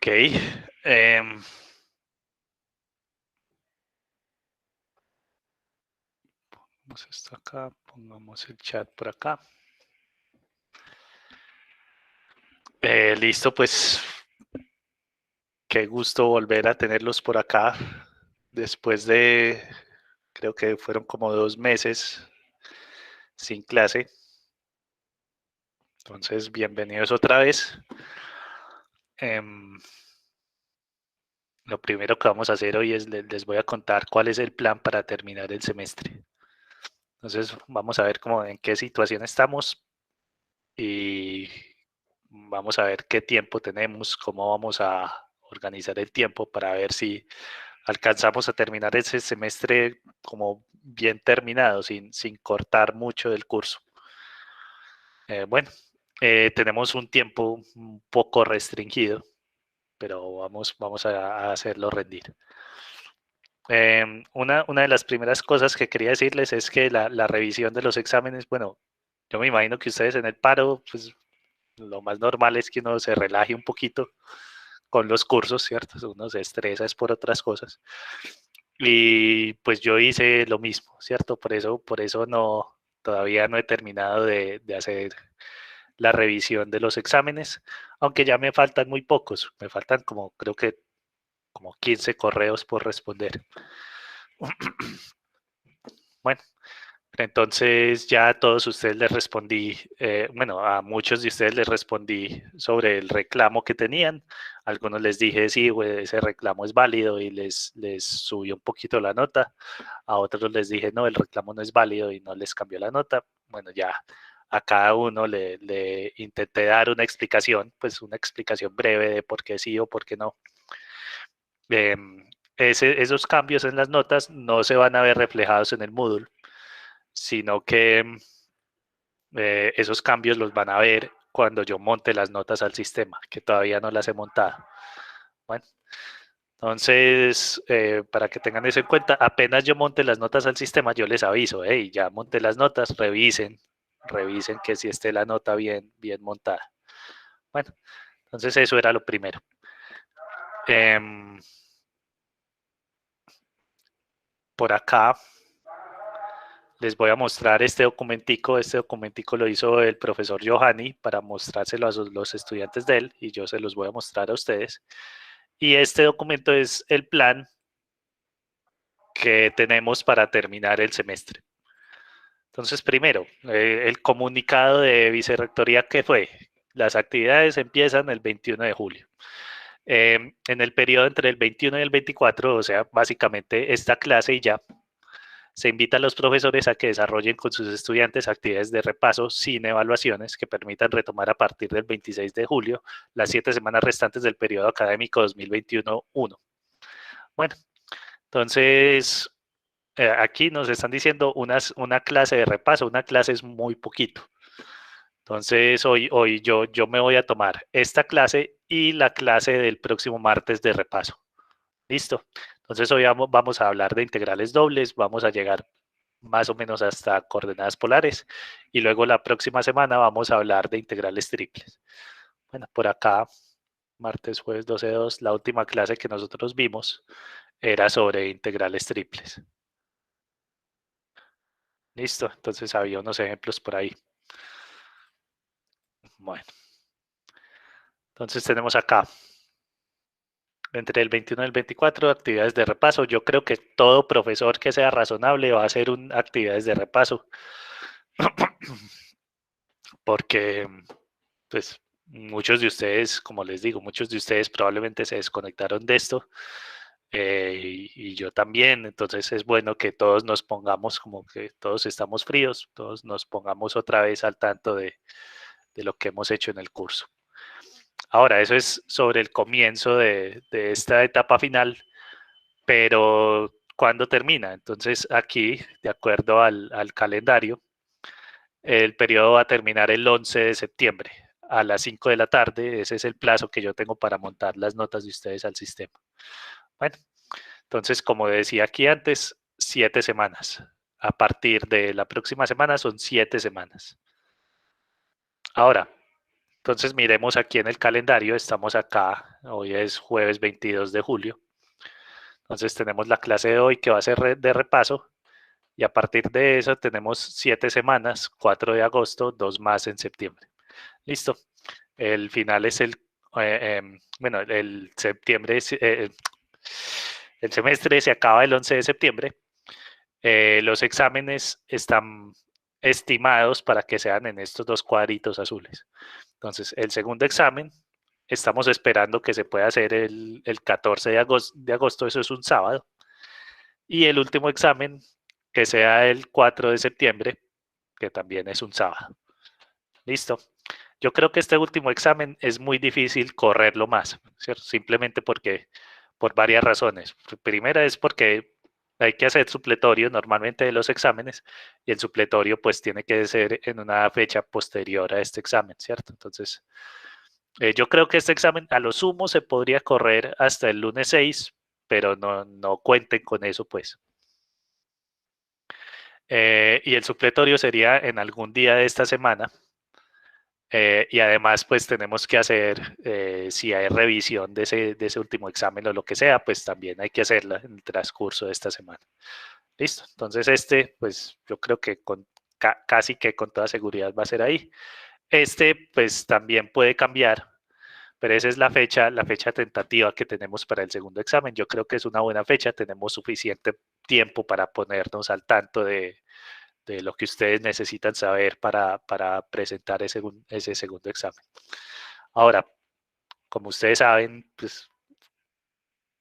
Ok. em, Pongamos esto acá, pongamos el chat por acá. Listo, pues qué gusto volver a tenerlos por acá después de, creo que fueron como 2 meses sin clase. Entonces, bienvenidos otra vez. Em, lo primero que vamos a hacer hoy es les voy a contar cuál es el plan para terminar el semestre. Entonces, vamos a ver cómo en qué situación estamos y vamos a ver qué tiempo tenemos, cómo vamos a organizar el tiempo para ver si alcanzamos a terminar ese semestre como bien terminado, sin cortar mucho del curso. Bueno, tenemos un tiempo un poco restringido, pero vamos a hacerlo rendir. Una de las primeras cosas que quería decirles es que la revisión de los exámenes, bueno, yo me imagino que ustedes en el paro, pues lo más normal es que uno se relaje un poquito con los cursos, ¿cierto? Uno se estresa es por otras cosas. Y pues yo hice lo mismo, ¿cierto? Por eso no, todavía no he terminado de hacer la revisión de los exámenes, aunque ya me faltan muy pocos, me faltan como, creo que como 15 correos por responder. Bueno, entonces ya a todos ustedes les respondí, bueno, a muchos de ustedes les respondí sobre el reclamo que tenían. Algunos les dije, sí, güey, ese reclamo es válido y les subí un poquito la nota. A otros les dije, no, el reclamo no es válido y no les cambió la nota. Bueno, ya a cada uno le intenté dar una explicación, pues una explicación breve de por qué sí o por qué no. Esos cambios en las notas no se van a ver reflejados en el Moodle, sino que esos cambios los van a ver cuando yo monte las notas al sistema, que todavía no las he montado. Bueno, entonces, para que tengan eso en cuenta, apenas yo monte las notas al sistema, yo les aviso, hey, ya monté las notas, revisen que si esté la nota bien montada. Bueno, entonces eso era lo primero. Por acá les voy a mostrar este documentico. Este documentico lo hizo el profesor Johanny para mostrárselo a los estudiantes de él y yo se los voy a mostrar a ustedes. Y este documento es el plan que tenemos para terminar el semestre. Entonces, primero, el comunicado de vicerrectoría que fue. Las actividades empiezan el 21 de julio. En el periodo entre el 21 y el 24, o sea, básicamente esta clase y ya, se invita a los profesores a que desarrollen con sus estudiantes actividades de repaso sin evaluaciones que permitan retomar a partir del 26 de julio las 7 semanas restantes del periodo académico 2021-1. Bueno, entonces aquí nos están diciendo una clase de repaso, una clase es muy poquito. Entonces hoy yo me voy a tomar esta clase y la clase del próximo martes de repaso. Listo. Entonces hoy vamos a hablar de integrales dobles, vamos a llegar más o menos hasta coordenadas polares y luego la próxima semana vamos a hablar de integrales triples. Bueno, por acá, martes, jueves 12.2, la última clase que nosotros vimos era sobre integrales triples. Listo, entonces había unos ejemplos por ahí. Bueno, entonces tenemos acá entre el 21 y el 24 actividades de repaso. Yo creo que todo profesor que sea razonable va a hacer actividades de repaso porque pues muchos de ustedes, como les digo, muchos de ustedes probablemente se desconectaron de esto y yo también, entonces es bueno que todos nos pongamos como que todos estamos fríos, todos nos pongamos otra vez al tanto de lo que hemos hecho en el curso. Ahora, eso es sobre el comienzo de esta etapa final, pero ¿cuándo termina? Entonces aquí, de acuerdo al calendario, el periodo va a terminar el 11 de septiembre a las 5 de la tarde. Ese es el plazo que yo tengo para montar las notas de ustedes al sistema. Bueno, entonces, como decía aquí antes, 7 semanas. A partir de la próxima semana son 7 semanas. Ahora, Entonces miremos aquí en el calendario, estamos acá, hoy es jueves 22 de julio. Entonces tenemos la clase de hoy que va a ser de repaso y a partir de eso tenemos 7 semanas, 4 de agosto, 2 más en septiembre. Listo. El final es bueno, el septiembre, el semestre se acaba el 11 de septiembre. Los exámenes están estimados para que sean en estos dos cuadritos azules. Entonces, el segundo examen, estamos esperando que se pueda hacer el 14 de agosto, eso es un sábado. Y el último examen, que sea el 4 de septiembre, que también es un sábado. Listo. Yo creo que este último examen es muy difícil correrlo más, ¿cierto? Simplemente porque, por varias razones. Primera es porque hay que hacer supletorio normalmente de los exámenes y el supletorio pues tiene que ser en una fecha posterior a este examen, ¿cierto? Entonces, yo creo que este examen a lo sumo se podría correr hasta el lunes 6, pero no cuenten con eso pues. Y el supletorio sería en algún día de esta semana. Y además, pues tenemos que hacer, si hay revisión de ese último examen o lo que sea, pues también hay que hacerla en el transcurso de esta semana. Listo. Entonces pues yo creo que casi que con toda seguridad va a ser ahí. Pues también puede cambiar, pero esa es la fecha tentativa que tenemos para el segundo examen. Yo creo que es una buena fecha, tenemos suficiente tiempo para ponernos al tanto de lo que ustedes necesitan saber para presentar ese segundo examen. Ahora, como ustedes saben, pues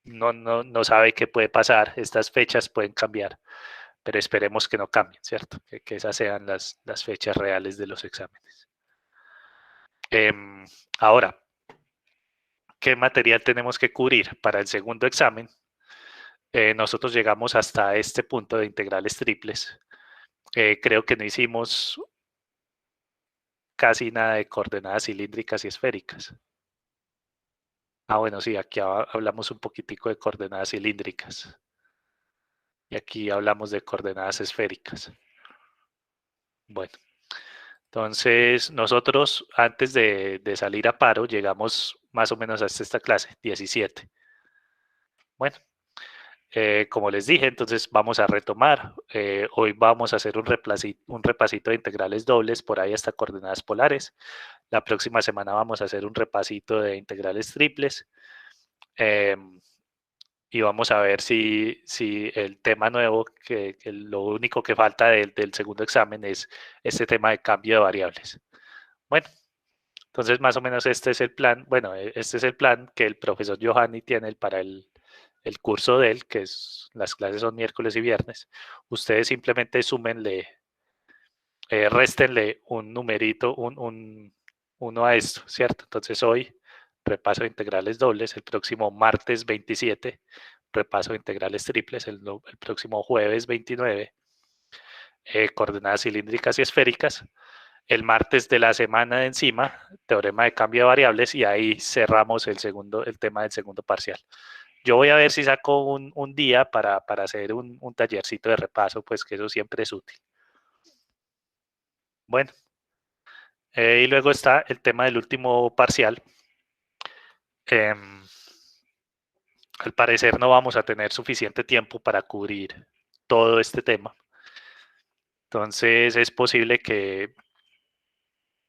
no sabe qué puede pasar, estas fechas pueden cambiar, pero esperemos que no cambien, ¿cierto? Que esas sean las fechas reales de los exámenes. Ahora, ¿qué material tenemos que cubrir para el segundo examen? Nosotros llegamos hasta este punto de integrales triples. Creo que no hicimos casi nada de coordenadas cilíndricas y esféricas. Bueno, sí, aquí hablamos un poquitico de coordenadas cilíndricas. Y aquí hablamos de coordenadas esféricas. Bueno, entonces nosotros antes de salir a paro llegamos más o menos hasta esta clase, 17. Bueno, como les dije, entonces vamos a retomar. Hoy vamos a hacer un repasito de integrales dobles por ahí hasta coordenadas polares. La próxima semana vamos a hacer un repasito de integrales triples. Y vamos a ver si el tema nuevo, que lo único que falta del segundo examen es este tema de cambio de variables. Bueno, entonces más o menos este es el plan. Bueno, este es el plan que el profesor Johanny tiene para el curso de él, que es las clases son miércoles y viernes. Ustedes simplemente súmenle, réstenle un numerito, uno a esto, ¿cierto? Entonces hoy repaso de integrales dobles, el próximo martes 27 repaso de integrales triples, el próximo jueves 29 coordenadas cilíndricas y esféricas, el martes de la semana de encima, teorema de cambio de variables y ahí cerramos el tema del segundo parcial. Yo voy a ver si saco un día para hacer un tallercito de repaso, pues que eso siempre es útil. Bueno, y luego está el tema del último parcial. Al parecer no vamos a tener suficiente tiempo para cubrir todo este tema. Entonces es posible que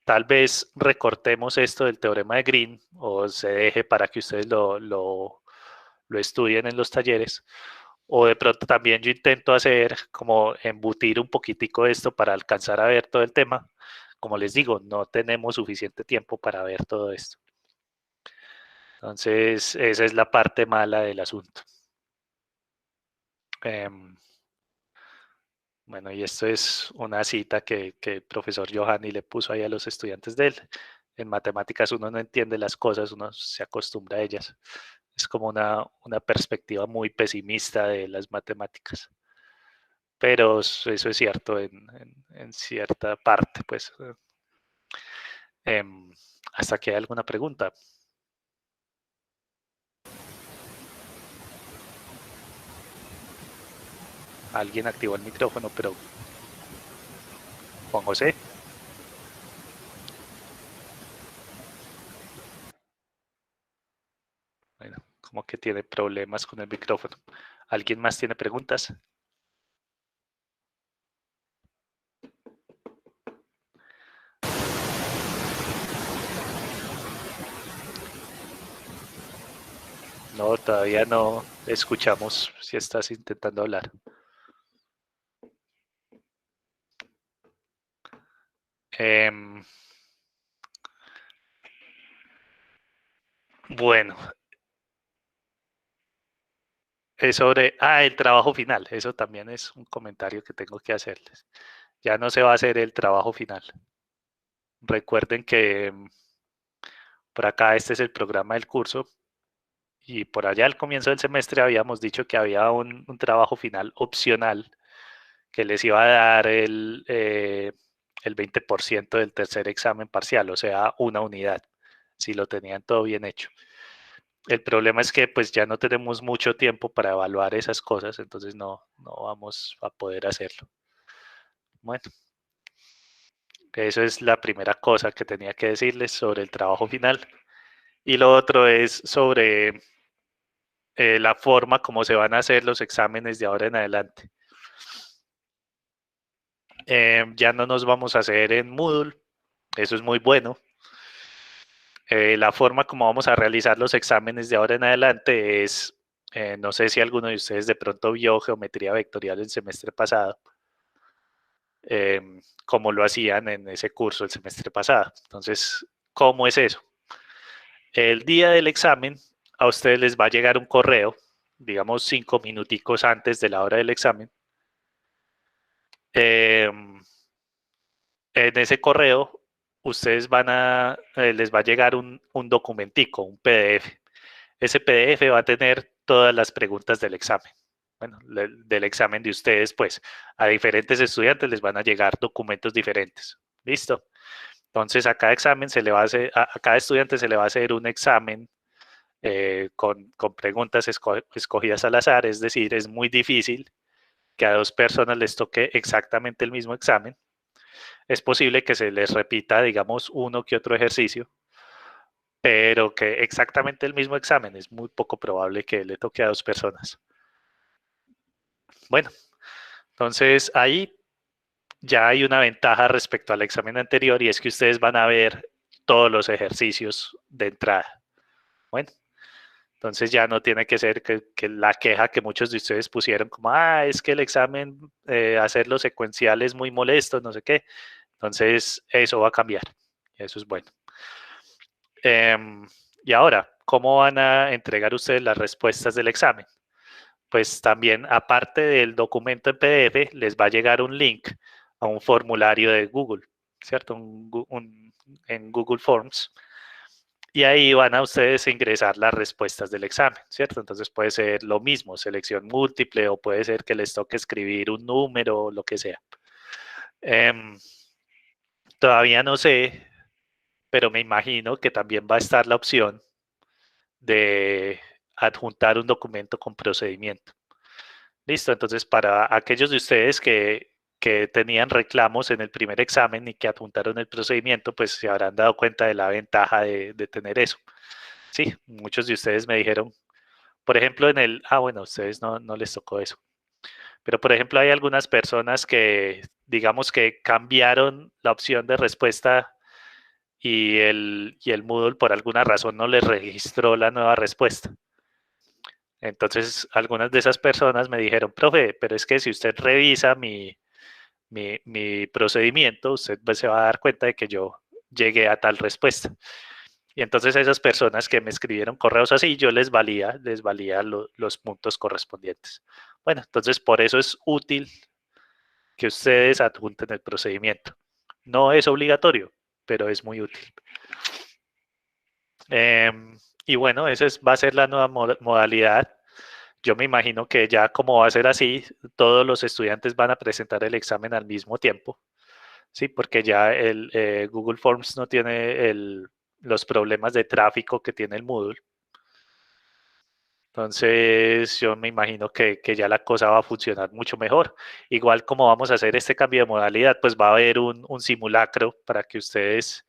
tal vez recortemos esto del teorema de Green o se deje para que ustedes lo estudien en los talleres. O de pronto también yo intento hacer como embutir un poquitico esto para alcanzar a ver todo el tema. Como les digo, no tenemos suficiente tiempo para ver todo esto. Entonces, esa es la parte mala del asunto. Bueno, y esto es una cita que el profesor Johanny le puso ahí a los estudiantes de él. En matemáticas uno no entiende las cosas, uno se acostumbra a ellas. Es como una perspectiva muy pesimista de las matemáticas. Pero eso es cierto en cierta parte, pues. ¿Hasta que hay alguna pregunta? Alguien activó el micrófono, pero Juan José. Bueno, como que tiene problemas con el micrófono. ¿Alguien más tiene preguntas? No, todavía no escuchamos si estás intentando hablar. Bueno, es sobre, el trabajo final. Eso también es un comentario que tengo que hacerles. Ya no se va a hacer el trabajo final. Recuerden que por acá este es el programa del curso y por allá al comienzo del semestre habíamos dicho que había un trabajo final opcional que les iba a dar el 20% del tercer examen parcial, o sea, una unidad, si lo tenían todo bien hecho. El problema es que pues ya no tenemos mucho tiempo para evaluar esas cosas, entonces no vamos a poder hacerlo. Bueno, eso es la primera cosa que tenía que decirles sobre el trabajo final. Y lo otro es sobre la forma como se van a hacer los exámenes de ahora en adelante. Ya no nos vamos a hacer en Moodle, eso es muy bueno. La forma como vamos a realizar los exámenes de ahora en adelante es, no sé si alguno de ustedes de pronto vio geometría vectorial el semestre pasado, como lo hacían en ese curso el semestre pasado. Entonces, ¿cómo es eso? El día del examen, a ustedes les va a llegar un correo, digamos 5 minuticos antes de la hora del examen. En ese correo, ustedes les va a llegar un documentico, un PDF. Ese PDF va a tener todas las preguntas del examen. Bueno, del examen de ustedes, pues a diferentes estudiantes les van a llegar documentos diferentes. ¿Listo? Entonces a cada examen se le va a hacer, a cada estudiante se le va a hacer un examen con preguntas escogidas al azar, es decir, es muy difícil que a dos personas les toque exactamente el mismo examen. Es posible que se les repita, digamos, uno que otro ejercicio, pero que exactamente el mismo examen es muy poco probable que le toque a dos personas. Bueno, entonces ahí ya hay una ventaja respecto al examen anterior y es que ustedes van a ver todos los ejercicios de entrada. Bueno, entonces ya no tiene que ser que la queja que muchos de ustedes pusieron como, es que el examen, hacerlo secuencial es muy molesto, no sé qué. Entonces eso va a cambiar. Eso es bueno. Y ahora, ¿cómo van a entregar ustedes las respuestas del examen? Pues también, aparte del documento en PDF, les va a llegar un link a un formulario de Google, ¿cierto? En Google Forms. Y ahí van a ustedes ingresar las respuestas del examen, ¿cierto? Entonces puede ser lo mismo, selección múltiple, o puede ser que les toque escribir un número, o lo que sea. Todavía no sé, pero me imagino que también va a estar la opción de adjuntar un documento con procedimiento. Listo, entonces para aquellos de ustedes que tenían reclamos en el primer examen y que adjuntaron el procedimiento, pues se habrán dado cuenta de la ventaja de tener eso. Sí, muchos de ustedes me dijeron, por ejemplo, bueno, a ustedes no les tocó eso, pero por ejemplo hay algunas personas que, digamos que cambiaron la opción de respuesta y el Moodle por alguna razón no les registró la nueva respuesta. Entonces, algunas de esas personas me dijeron, profe, pero es que si usted revisa mi procedimiento, usted pues, se va a dar cuenta de que yo llegué a tal respuesta. Y entonces a esas personas que me escribieron correos así, yo les valía los puntos correspondientes. Bueno, entonces por eso es útil que ustedes adjunten el procedimiento. No es obligatorio, pero es muy útil. Y bueno, va a ser la nueva modalidad. Yo me imagino que ya como va a ser así, todos los estudiantes van a presentar el examen al mismo tiempo, ¿sí? Porque ya el Google Forms no tiene los problemas de tráfico que tiene el Moodle. Entonces, yo me imagino que ya la cosa va a funcionar mucho mejor. Igual como vamos a hacer este cambio de modalidad, pues va a haber un simulacro para que ustedes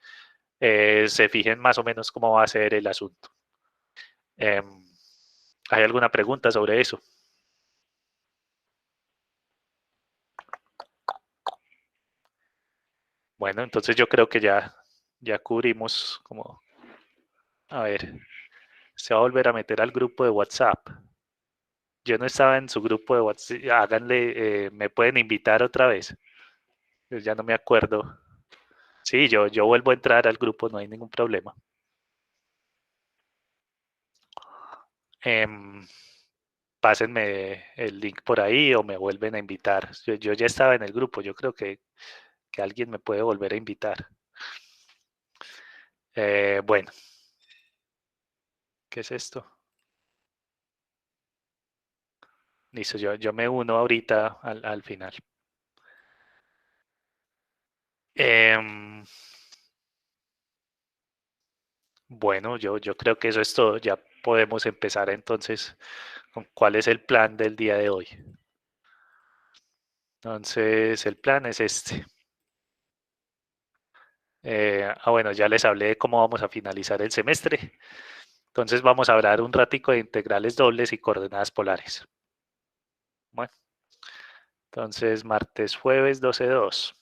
se fijen más o menos cómo va a ser el asunto. ¿Hay alguna pregunta sobre eso? Bueno, entonces yo creo que ya cubrimos como, a ver, se va a volver a meter al grupo de WhatsApp. Yo no estaba en su grupo de WhatsApp, háganle, me pueden invitar otra vez. Yo ya no me acuerdo. Sí, yo vuelvo a entrar al grupo, no hay ningún problema. Em, Pásenme el link por ahí o me vuelven a invitar. Yo ya estaba en el grupo, yo creo que alguien me puede volver a invitar. Bueno, ¿qué es esto? Listo, yo me uno ahorita al final. Em, bueno, yo creo que eso es todo. Ya podemos empezar entonces con cuál es el plan del día de hoy. Entonces, el plan es este. Bueno, ya les hablé de cómo vamos a finalizar el semestre. Entonces vamos a hablar un ratico de integrales dobles y coordenadas polares. Bueno, entonces martes, jueves 12:2,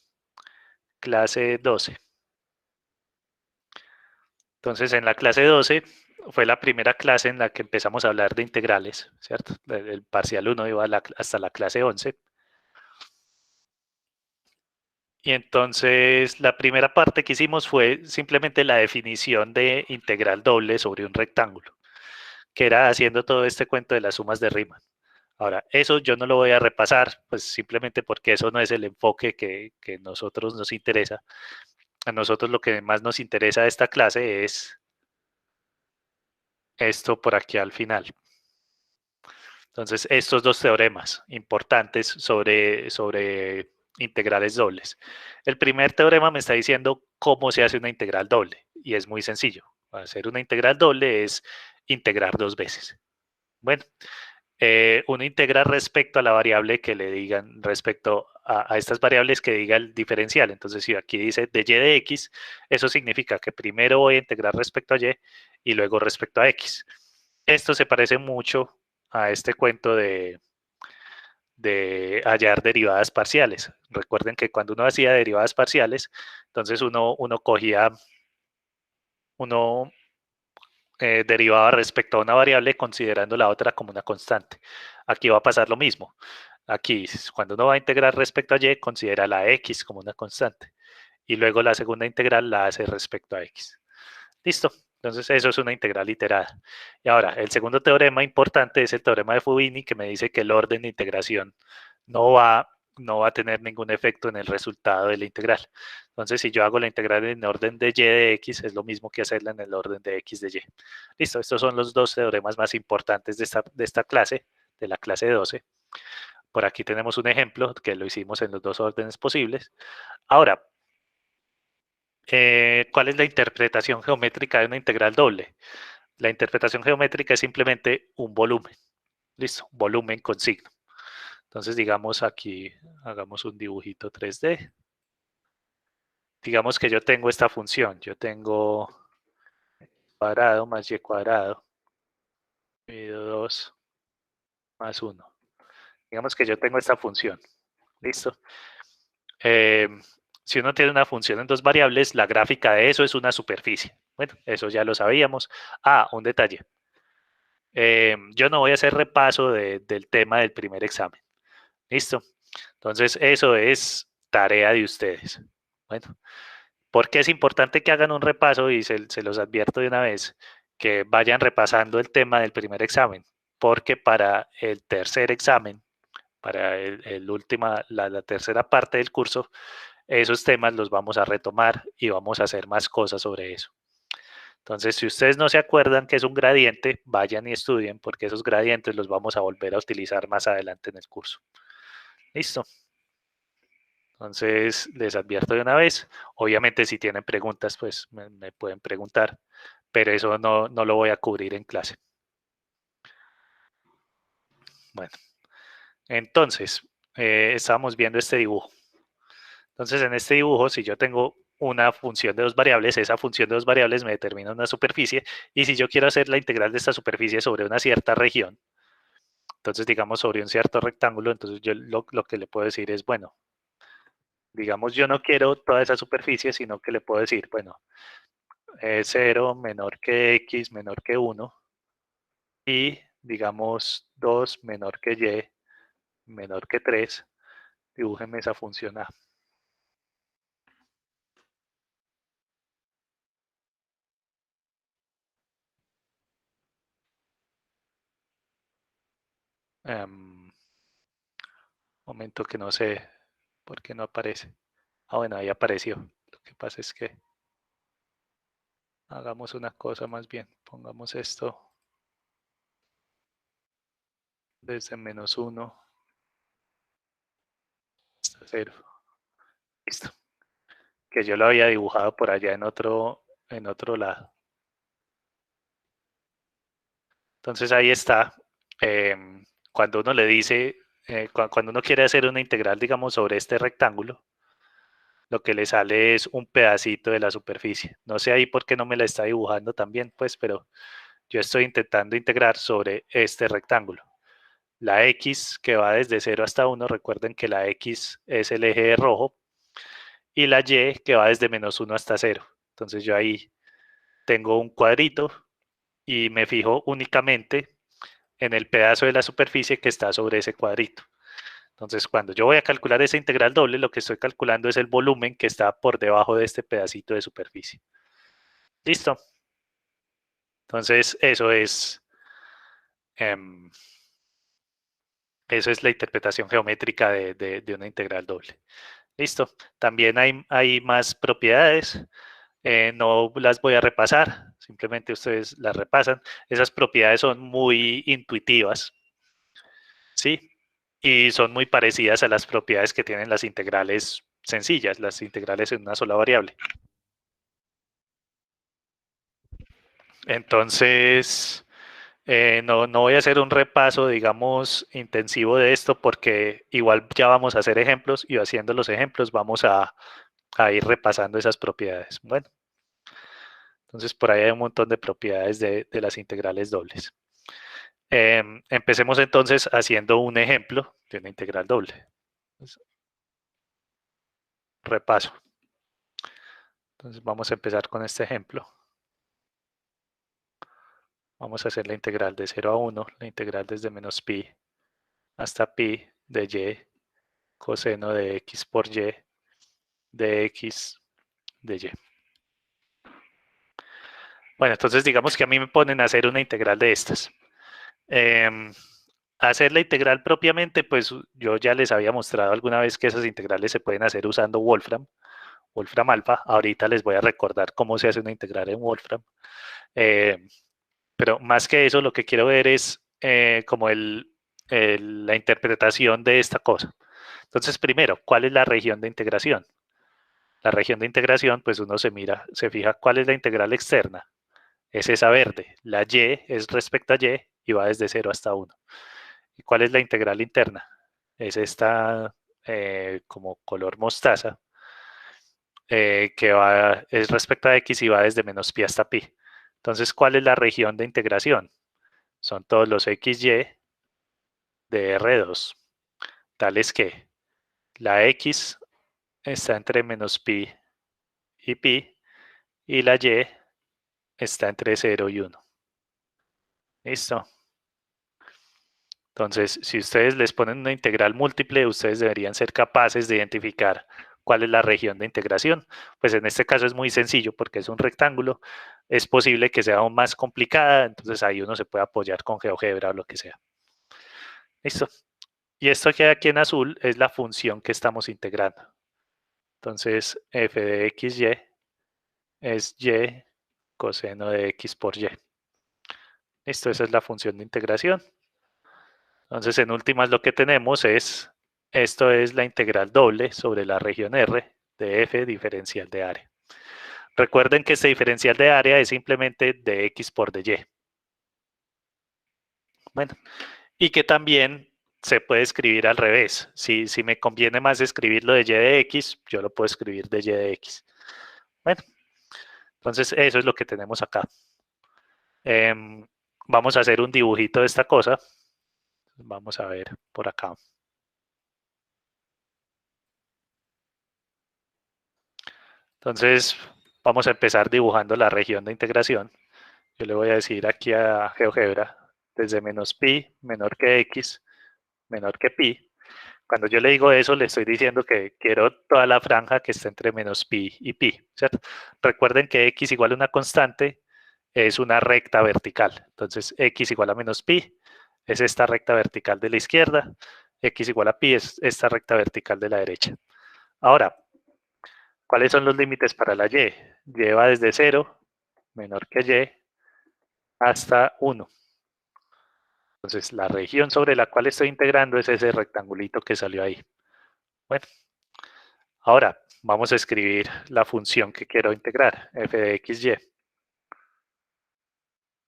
clase 12. Entonces en la clase 12 fue la primera clase en la que empezamos a hablar de integrales, ¿cierto? El parcial 1 iba hasta la clase 11. Y entonces la primera parte que hicimos fue simplemente la definición de integral doble sobre un rectángulo, que era haciendo todo este cuento de las sumas de Riemann. Ahora, eso yo no lo voy a repasar, pues simplemente porque eso no es el enfoque que nosotros nos interesa. A nosotros lo que más nos interesa de esta clase es esto por aquí al final. Entonces, estos dos teoremas importantes sobre integrales dobles. El primer teorema me está diciendo cómo se hace una integral doble, y es muy sencillo. Hacer una integral doble es integrar dos veces. Bueno, uno integra respecto a la variable que le digan, respecto a estas variables que diga el diferencial. Entonces, si aquí dice de y de x, eso significa que primero voy a integrar respecto a y luego respecto a x. Esto se parece mucho a este cuento de hallar derivadas parciales. Recuerden que cuando uno hacía derivadas parciales, entonces uno cogía, uno derivaba respecto a una variable considerando la otra como una constante. Aquí va a pasar lo mismo. Aquí, cuando uno va a integrar respecto a y, considera la x como una constante. Y luego la segunda integral la hace respecto a x. Listo. Entonces eso es una integral iterada. Y ahora, el segundo teorema importante es el teorema de Fubini, que me dice que el orden de integración no va, no va a tener ningún efecto en el resultado de la integral. Entonces, si yo hago la integral en orden de y de x, es lo mismo que hacerla en el orden de x de y. Listo, estos son los dos teoremas más importantes de esta clase, de la clase 12. Por aquí tenemos un ejemplo que lo hicimos en los dos órdenes posibles. Ahora, ¿cuál es la interpretación geométrica de una integral doble? La interpretación geométrica es simplemente un volumen. Listo, volumen con signo. Entonces, digamos aquí, hagamos un dibujito 3D. Digamos que yo tengo esta función. Yo tengo cuadrado más y cuadrado, dividido 2 más 1. Digamos que yo tengo esta función. ¿Listo? Eh, si uno tiene una función en dos variables, la gráfica de eso es una superficie. Bueno, eso ya lo sabíamos. Ah, un detalle. Yo no voy a hacer repaso del tema del primer examen. ¿Listo? Entonces, eso es tarea de ustedes. Bueno, porque es importante que hagan un repaso y se los advierto de una vez, que vayan repasando el tema del primer examen, porque para el tercer examen, para la tercera parte del curso, esos temas los vamos a retomar y vamos a hacer más cosas sobre eso. Entonces, si ustedes no se acuerdan que es un gradiente, vayan y estudien porque esos gradientes los vamos a volver a utilizar más adelante en el curso. Listo. Entonces, les advierto de una vez. Obviamente, si tienen preguntas, pues me pueden preguntar, pero eso no lo voy a cubrir en clase. Bueno, entonces, estábamos viendo este dibujo. Entonces, en este dibujo, si yo tengo una función de dos variables, esa función de dos variables me determina una superficie, y si yo quiero hacer la integral de esta superficie sobre una cierta región, entonces digamos sobre un cierto rectángulo, entonces yo lo que le puedo decir es, bueno, digamos yo no quiero toda esa superficie, sino que le puedo decir, bueno, 0 menor que x menor que 1 y digamos 2 menor que y menor que 3, dibújeme esa función a. Momento que no sé por qué no aparece. Ah, bueno, ahí apareció. Lo que pasa es que hagamos una cosa más bien. Pongamos esto desde -1 hasta 0. Listo. Que yo lo había dibujado por allá en otro lado. Entonces ahí está. Cuando uno le dice, cuando uno quiere hacer una integral, digamos, sobre este rectángulo, lo que le sale es un pedacito de la superficie. No sé ahí por qué no me la está dibujando también, pues, pero yo estoy intentando integrar sobre este rectángulo. La x que va desde 0 hasta 1, recuerden que la x es el eje rojo, y la y que va desde -1 hasta 0. Entonces yo ahí tengo un cuadrito y me fijo únicamente en el pedazo de la superficie que está sobre ese cuadrito. Entonces cuando yo voy a calcular esa integral doble, lo que estoy calculando es el volumen que está por debajo de este pedacito de superficie. ¿Listo? Entonces em, eso es la interpretación geométrica de una integral doble. Listo. También hay más propiedades. No las voy a repasar, simplemente ustedes las repasan. Esas propiedades son muy intuitivas, ¿sí? Y son muy parecidas a las propiedades que tienen las integrales sencillas, las integrales en una sola variable. Entonces, no voy a hacer un repaso, digamos, intensivo de esto porque igual ya vamos a hacer ejemplos y haciendo los ejemplos vamos a ir repasando esas propiedades. Bueno, entonces por ahí hay un montón de propiedades de las integrales dobles. Empecemos entonces haciendo un ejemplo de una integral doble. Entonces, repaso. Entonces vamos a empezar con este ejemplo. Vamos a hacer la integral de 0 a 1, la integral desde menos pi hasta pi de y coseno de x por y de x de y. Bueno, entonces digamos que a mí me ponen a hacer una integral de estas. Hacer la integral propiamente, pues yo ya les había mostrado alguna vez que esas integrales se pueden hacer usando Wolfram alpha. Ahorita les voy a recordar cómo se hace una integral en Wolfram. Pero más que eso, lo que quiero ver es como la interpretación de esta cosa. Entonces, primero, ¿cuál es la región de integración? La región de integración, pues uno se fija cuál es la integral externa. Es esa verde. La y es respecto a y va desde 0 hasta 1. ¿Y cuál es la integral interna? Es esta como color mostaza, es respecto a x y va desde menos pi hasta pi. Entonces, ¿cuál es la región de integración? Son todos los xy de R2, tales que la x está entre menos pi y pi, y la y está entre 0 y 1. ¿Listo? Entonces, si ustedes les ponen una integral múltiple, ustedes deberían ser capaces de identificar cuál es la región de integración. Pues en este caso es muy sencillo porque es un rectángulo. Es posible que sea aún más complicada, entonces ahí uno se puede apoyar con GeoGebra o lo que sea. ¿Listo? Y esto que hay aquí en azul es la función que estamos integrando. Entonces, f de xy es y coseno de x por y. Listo, esa es la función de integración. Entonces, en últimas lo que tenemos es, esto es la integral doble sobre la región R de f diferencial de área. Recuerden que este diferencial de área es simplemente de x por de y. Bueno, y que también se puede escribir al revés. Si me conviene más escribirlo de y de x, yo lo puedo escribir de y de x. Bueno, entonces eso es lo que tenemos acá. Vamos a hacer un dibujito de esta cosa. Vamos a ver por acá. Entonces, vamos a empezar dibujando la región de integración. Yo le voy a decir aquí a GeoGebra, desde menos pi menor que x, menor que pi. Cuando yo le digo eso, le estoy diciendo que quiero toda la franja que está entre menos pi y pi, ¿cierto? Recuerden que x igual a una constante es una recta vertical. Entonces, x igual a menos pi es esta recta vertical de la izquierda, x igual a pi es esta recta vertical de la derecha. Ahora, ¿cuáles son los límites para la y? Y va desde 0, menor que y, hasta 1. Entonces, la región sobre la cual estoy integrando es ese rectangulito que salió ahí. Bueno, ahora vamos a escribir la función que quiero integrar, f de xy.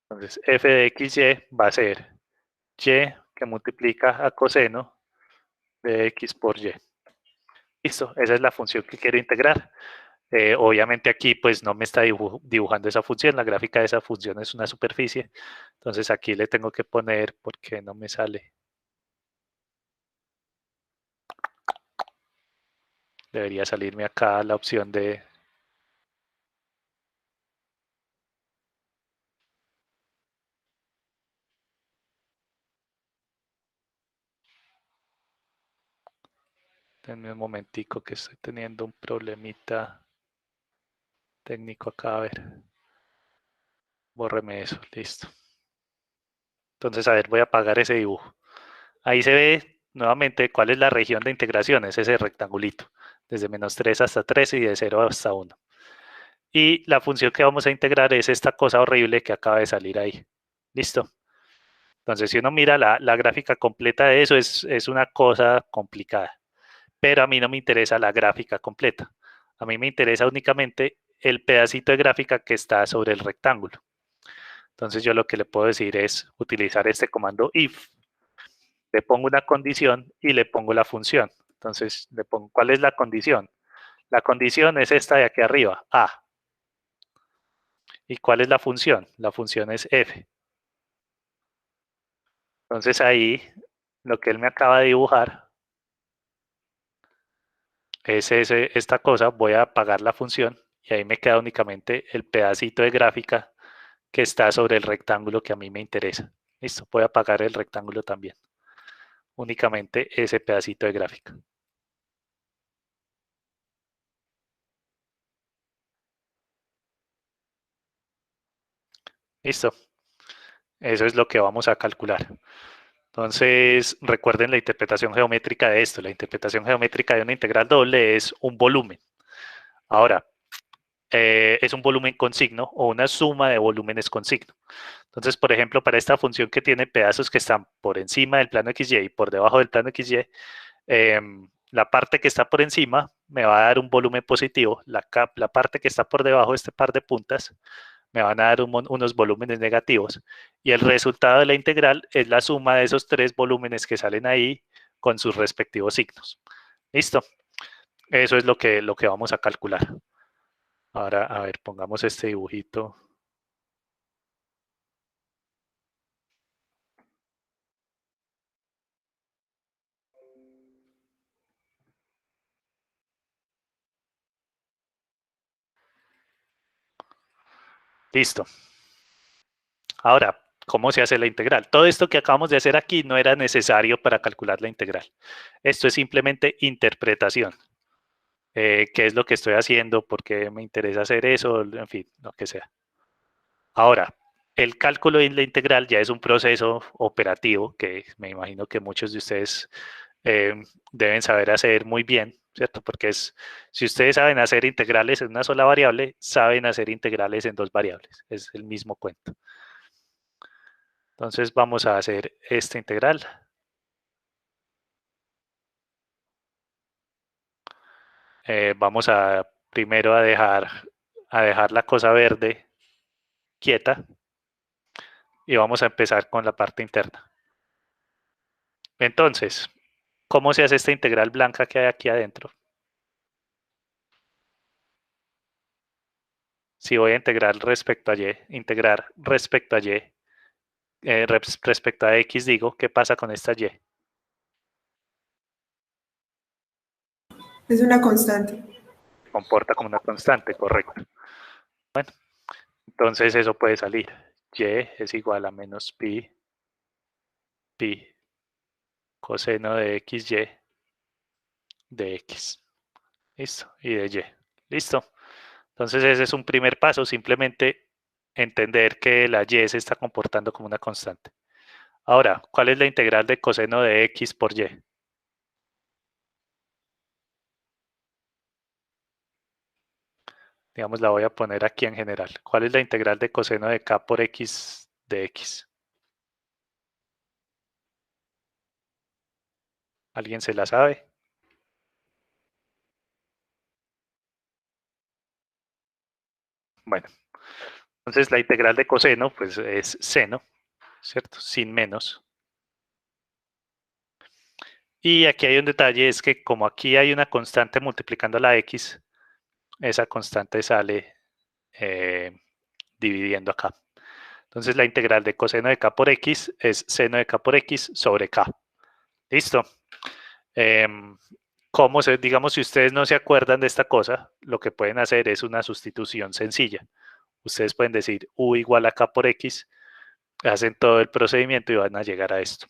Entonces, f de xy va a ser y que multiplica a coseno de x por y. Listo, esa es la función que quiero integrar. Obviamente aquí pues no me está dibujando esa función, la gráfica de esa función es una superficie. Entonces aquí le tengo que poner, porque no me sale. Debería salirme acá la opción de... Denme un momentico que estoy teniendo un problemita técnico acá, a ver. Bórreme eso, listo. Entonces, a ver, voy a apagar ese dibujo. Ahí se ve nuevamente cuál es la región de integración, es ese rectangulito, desde menos 3 hasta 3 y de 0 hasta 1. Y la función que vamos a integrar es esta cosa horrible que acaba de salir ahí. ¿Listo? Entonces, si uno mira la gráfica completa de eso, es una cosa complicada. Pero a mí no me interesa la gráfica completa. A mí me interesa únicamente el pedacito de gráfica que está sobre el rectángulo. Entonces yo lo que le puedo decir es utilizar este comando if, le pongo una condición y le pongo la función. Entonces le pongo, ¿cuál es la condición? La condición es esta de aquí arriba, a. ¿Y cuál es la función? La función es f. Entonces ahí lo que él me acaba de dibujar es esta cosa, voy a apagar la función y ahí me queda únicamente el pedacito de gráfica que está sobre el rectángulo que a mí me interesa. Listo, voy a apagar el rectángulo también. Únicamente ese pedacito de gráfica. Listo, eso es lo que vamos a calcular. Entonces, recuerden la interpretación geométrica de esto. La interpretación geométrica de una integral doble es un volumen. Ahora, es un volumen con signo o una suma de volúmenes con signo. Entonces, por ejemplo, para esta función que tiene pedazos que están por encima del plano XY y por debajo del plano XY, la parte que está por encima me va a dar un volumen positivo, la parte que está por debajo, este par de puntas, me van a dar unos volúmenes negativos. Y el resultado de la integral es la suma de esos tres volúmenes que salen ahí con sus respectivos signos. ¿Listo? Eso es lo que vamos a calcular. Ahora, a ver, pongamos este dibujito. Listo. Ahora, ¿cómo se hace la integral? Todo esto que acabamos de hacer aquí no era necesario para calcular la integral. Esto es simplemente interpretación. ¿Qué es lo que estoy haciendo? ¿Por qué me interesa hacer eso? En fin, lo que sea. Ahora, el cálculo de la integral ya es un proceso operativo que me imagino que muchos de ustedes eh, deben saber hacer muy bien, ¿cierto? Porque si ustedes saben hacer integrales en una sola variable, saben hacer integrales en dos variables. Es el mismo cuento. Entonces vamos a hacer esta integral. Vamos a primero a dejar la cosa verde quieta y vamos a empezar con la parte interna. Entonces, ¿cómo se hace esta integral blanca que hay aquí adentro? Si voy a integrar respecto a y, respecto a x, digo, ¿qué pasa con esta y? Es una constante. Se comporta como una constante, correcto. Bueno, entonces eso puede salir. Y es igual a menos pi coseno de xy de x. Listo, y de y. Listo. Entonces ese es un primer paso, simplemente entender que la y se está comportando como una constante. Ahora, ¿cuál es la integral de coseno de x por y? Digamos, la voy a poner aquí en general. ¿Cuál es la integral de coseno de k por x de x? ¿Alguien se la sabe? Bueno, entonces la integral de coseno, pues es seno, ¿cierto? Sin menos. Y aquí hay un detalle, es que como aquí hay una constante multiplicando la x, esa constante sale dividiendo acá. Entonces la integral de coseno de k por x es seno de k por x sobre k. ¿Listo? Digamos, si ustedes no se acuerdan de esta cosa, lo que pueden hacer es una sustitución sencilla. Ustedes pueden decir u igual a k por x, hacen todo el procedimiento y van a llegar a esto.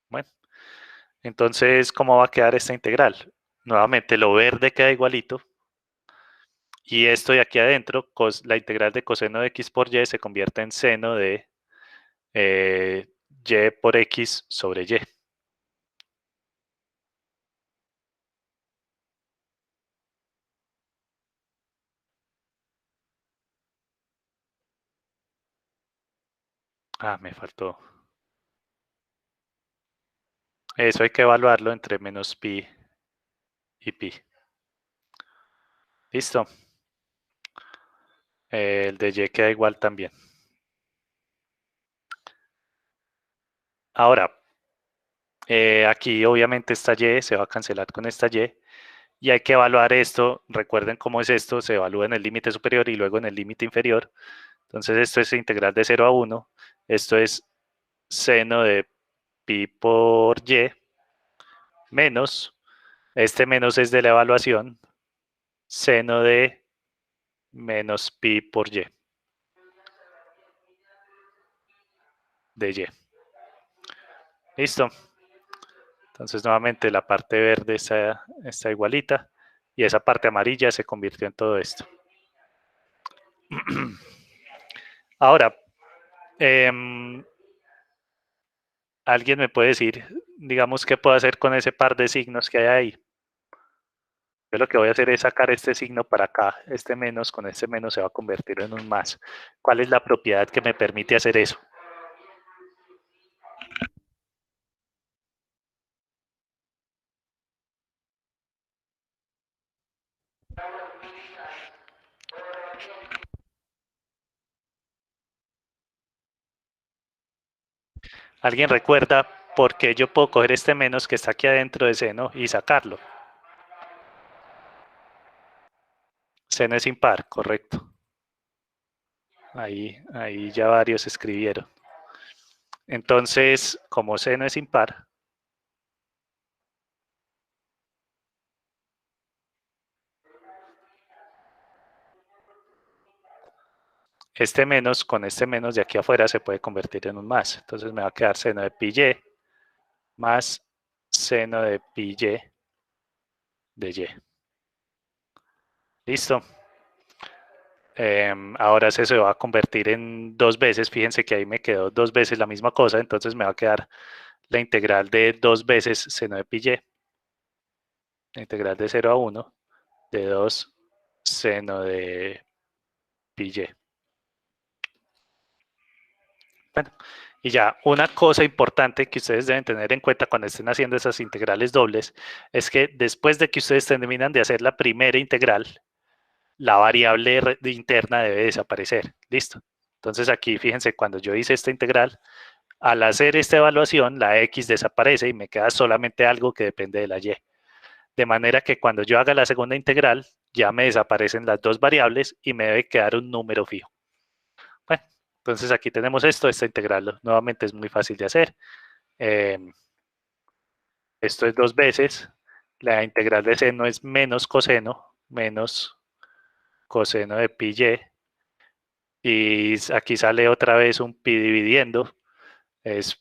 Bueno, entonces, ¿cómo va a quedar esta integral? Nuevamente, lo verde queda igualito. Y esto de aquí adentro, la integral de coseno de x por y se convierte en seno de y por x sobre y. Ah, me faltó. Eso hay que evaluarlo entre menos pi y pi. Listo. El de y queda igual también. Ahora, aquí obviamente esta y se va a cancelar con esta y hay que evaluar esto. Recuerden cómo es esto, se evalúa en el límite superior y luego en el límite inferior. Entonces esto es integral de 0 a 1. Esto es seno de pi por y menos, este menos es de la evaluación, seno de menos pi por y de y. ¿Listo? Entonces nuevamente la parte verde está igualita y esa parte amarilla se convirtió en todo esto. Ahora, ¿alguien me puede decir, digamos, qué puedo hacer con ese par de signos que hay ahí? Yo lo que voy a hacer es sacar este signo para acá, este menos, con este menos se va a convertir en un más. ¿Cuál es la propiedad que me permite hacer eso? ¿Alguien recuerda por qué yo puedo coger este menos que está aquí adentro de seno y sacarlo? Seno es impar, correcto. Ahí ya varios escribieron. Entonces, como seno es impar, este menos con este menos de aquí afuera se puede convertir en un más. Entonces me va a quedar seno de pi y más seno de pi y de y. ¿Listo? Ahora se va a convertir en dos veces. Fíjense que ahí me quedó dos veces la misma cosa. Entonces me va a quedar la integral de dos veces seno de pi y. La integral de 0 a 1 de 2 seno de pi y. Bueno, y ya una cosa importante que ustedes deben tener en cuenta cuando estén haciendo esas integrales dobles es que después de que ustedes terminan de hacer la primera integral, la variable interna debe desaparecer. Listo. Entonces aquí fíjense, cuando yo hice esta integral, al hacer esta evaluación, la x desaparece y me queda solamente algo que depende de la y. de manera que cuando yo haga la segunda integral, ya me desaparecen las dos variables y me debe quedar un número fijo. Bueno, entonces aquí tenemos esto, esta integral nuevamente es muy fácil de hacer. Esto es 2 veces, la integral de seno es menos coseno de pi y aquí sale otra vez un pi dividiendo,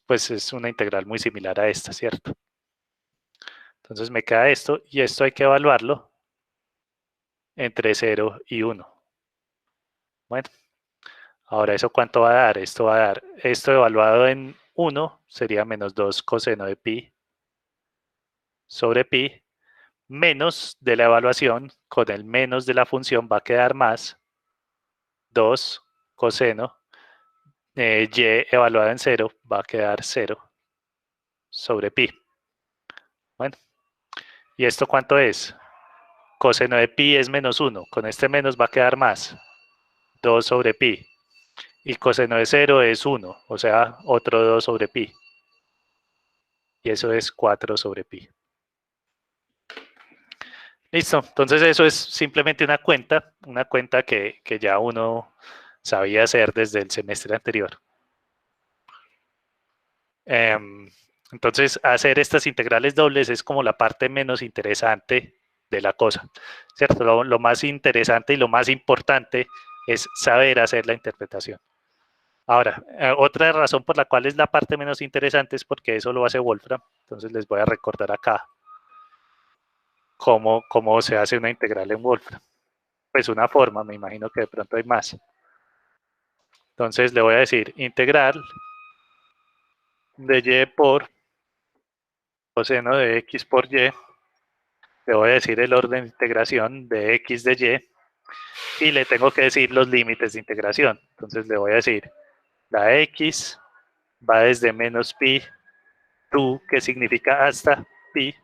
pues es una integral muy similar a esta, ¿cierto? Entonces me queda esto y esto hay que evaluarlo entre 0 y 1. Bueno, ahora ¿eso cuánto va a dar? Esto va a dar, esto evaluado en 1 sería menos 2 coseno de pi sobre pi, menos de la evaluación, con el menos de la función va a quedar más 2 coseno, y evaluado en 0 va a quedar 0 sobre pi. Bueno, ¿y esto cuánto es? Coseno de pi es menos 1, con este menos va a quedar más 2 sobre pi. Y coseno de 0 es 1, o sea, otro 2 sobre pi. Y eso es 4 sobre pi. Listo, entonces eso es simplemente una cuenta que ya uno sabía hacer desde el semestre anterior. Entonces, hacer estas integrales dobles es como la parte menos interesante de la cosa, ¿cierto? Lo más interesante y lo más importante es saber hacer la interpretación. Ahora, otra razón por la cual es la parte menos interesante es porque eso lo hace Wolfram. Entonces les voy a recordar acá cómo se hace una integral en Wolfram. Pues una forma, me imagino que de pronto hay más. Entonces le voy a decir integral de y por coseno de x por y. Le voy a decir el orden de integración de x de y le tengo que decir los límites de integración. Entonces le voy a decir la x va desde menos pi, 2, que significa hasta pi,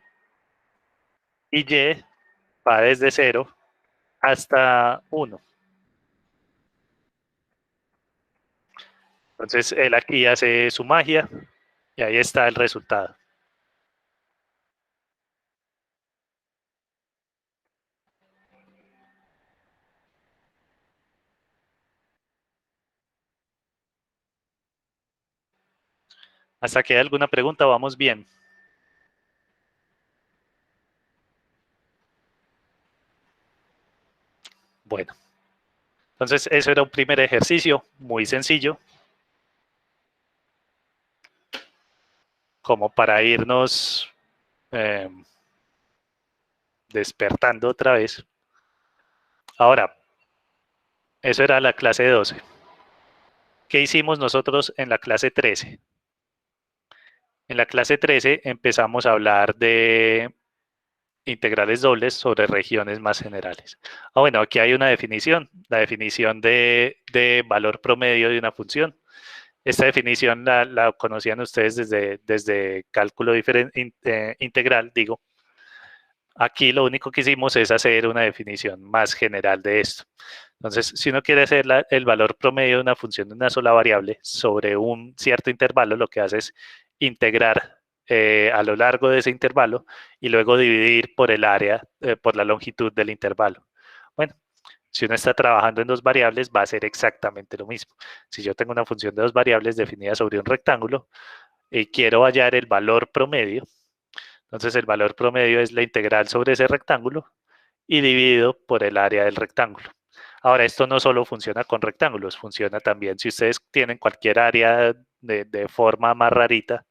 y y va desde 0 hasta 1. Entonces él aquí hace su magia y ahí está el resultado. Hasta que hay alguna pregunta, vamos bien. Bueno, entonces eso era un primer ejercicio muy sencillo, como para irnos despertando otra vez. Ahora, eso era la clase 12. ¿Qué hicimos nosotros en la clase 13? En la clase 13 empezamos a hablar de integrales dobles sobre regiones más generales. Bueno, aquí hay una definición, la definición de valor promedio de una función. Esta definición la conocían ustedes desde cálculo integral, digo. Aquí lo único que hicimos es hacer una definición más general de esto. Entonces, si uno quiere hacer el valor promedio de una función de una sola variable sobre un cierto intervalo, lo que hace es integrar a lo largo de ese intervalo y luego dividir por el área, por la longitud del intervalo. Bueno, si uno está trabajando en dos variables, va a ser exactamente lo mismo. Si yo tengo una función de dos variables definida sobre un rectángulo y quiero hallar el valor promedio, entonces el valor promedio es la integral sobre ese rectángulo y dividido por el área del rectángulo. Ahora, esto no solo funciona con rectángulos, funciona también si ustedes tienen cualquier área de forma más rarita,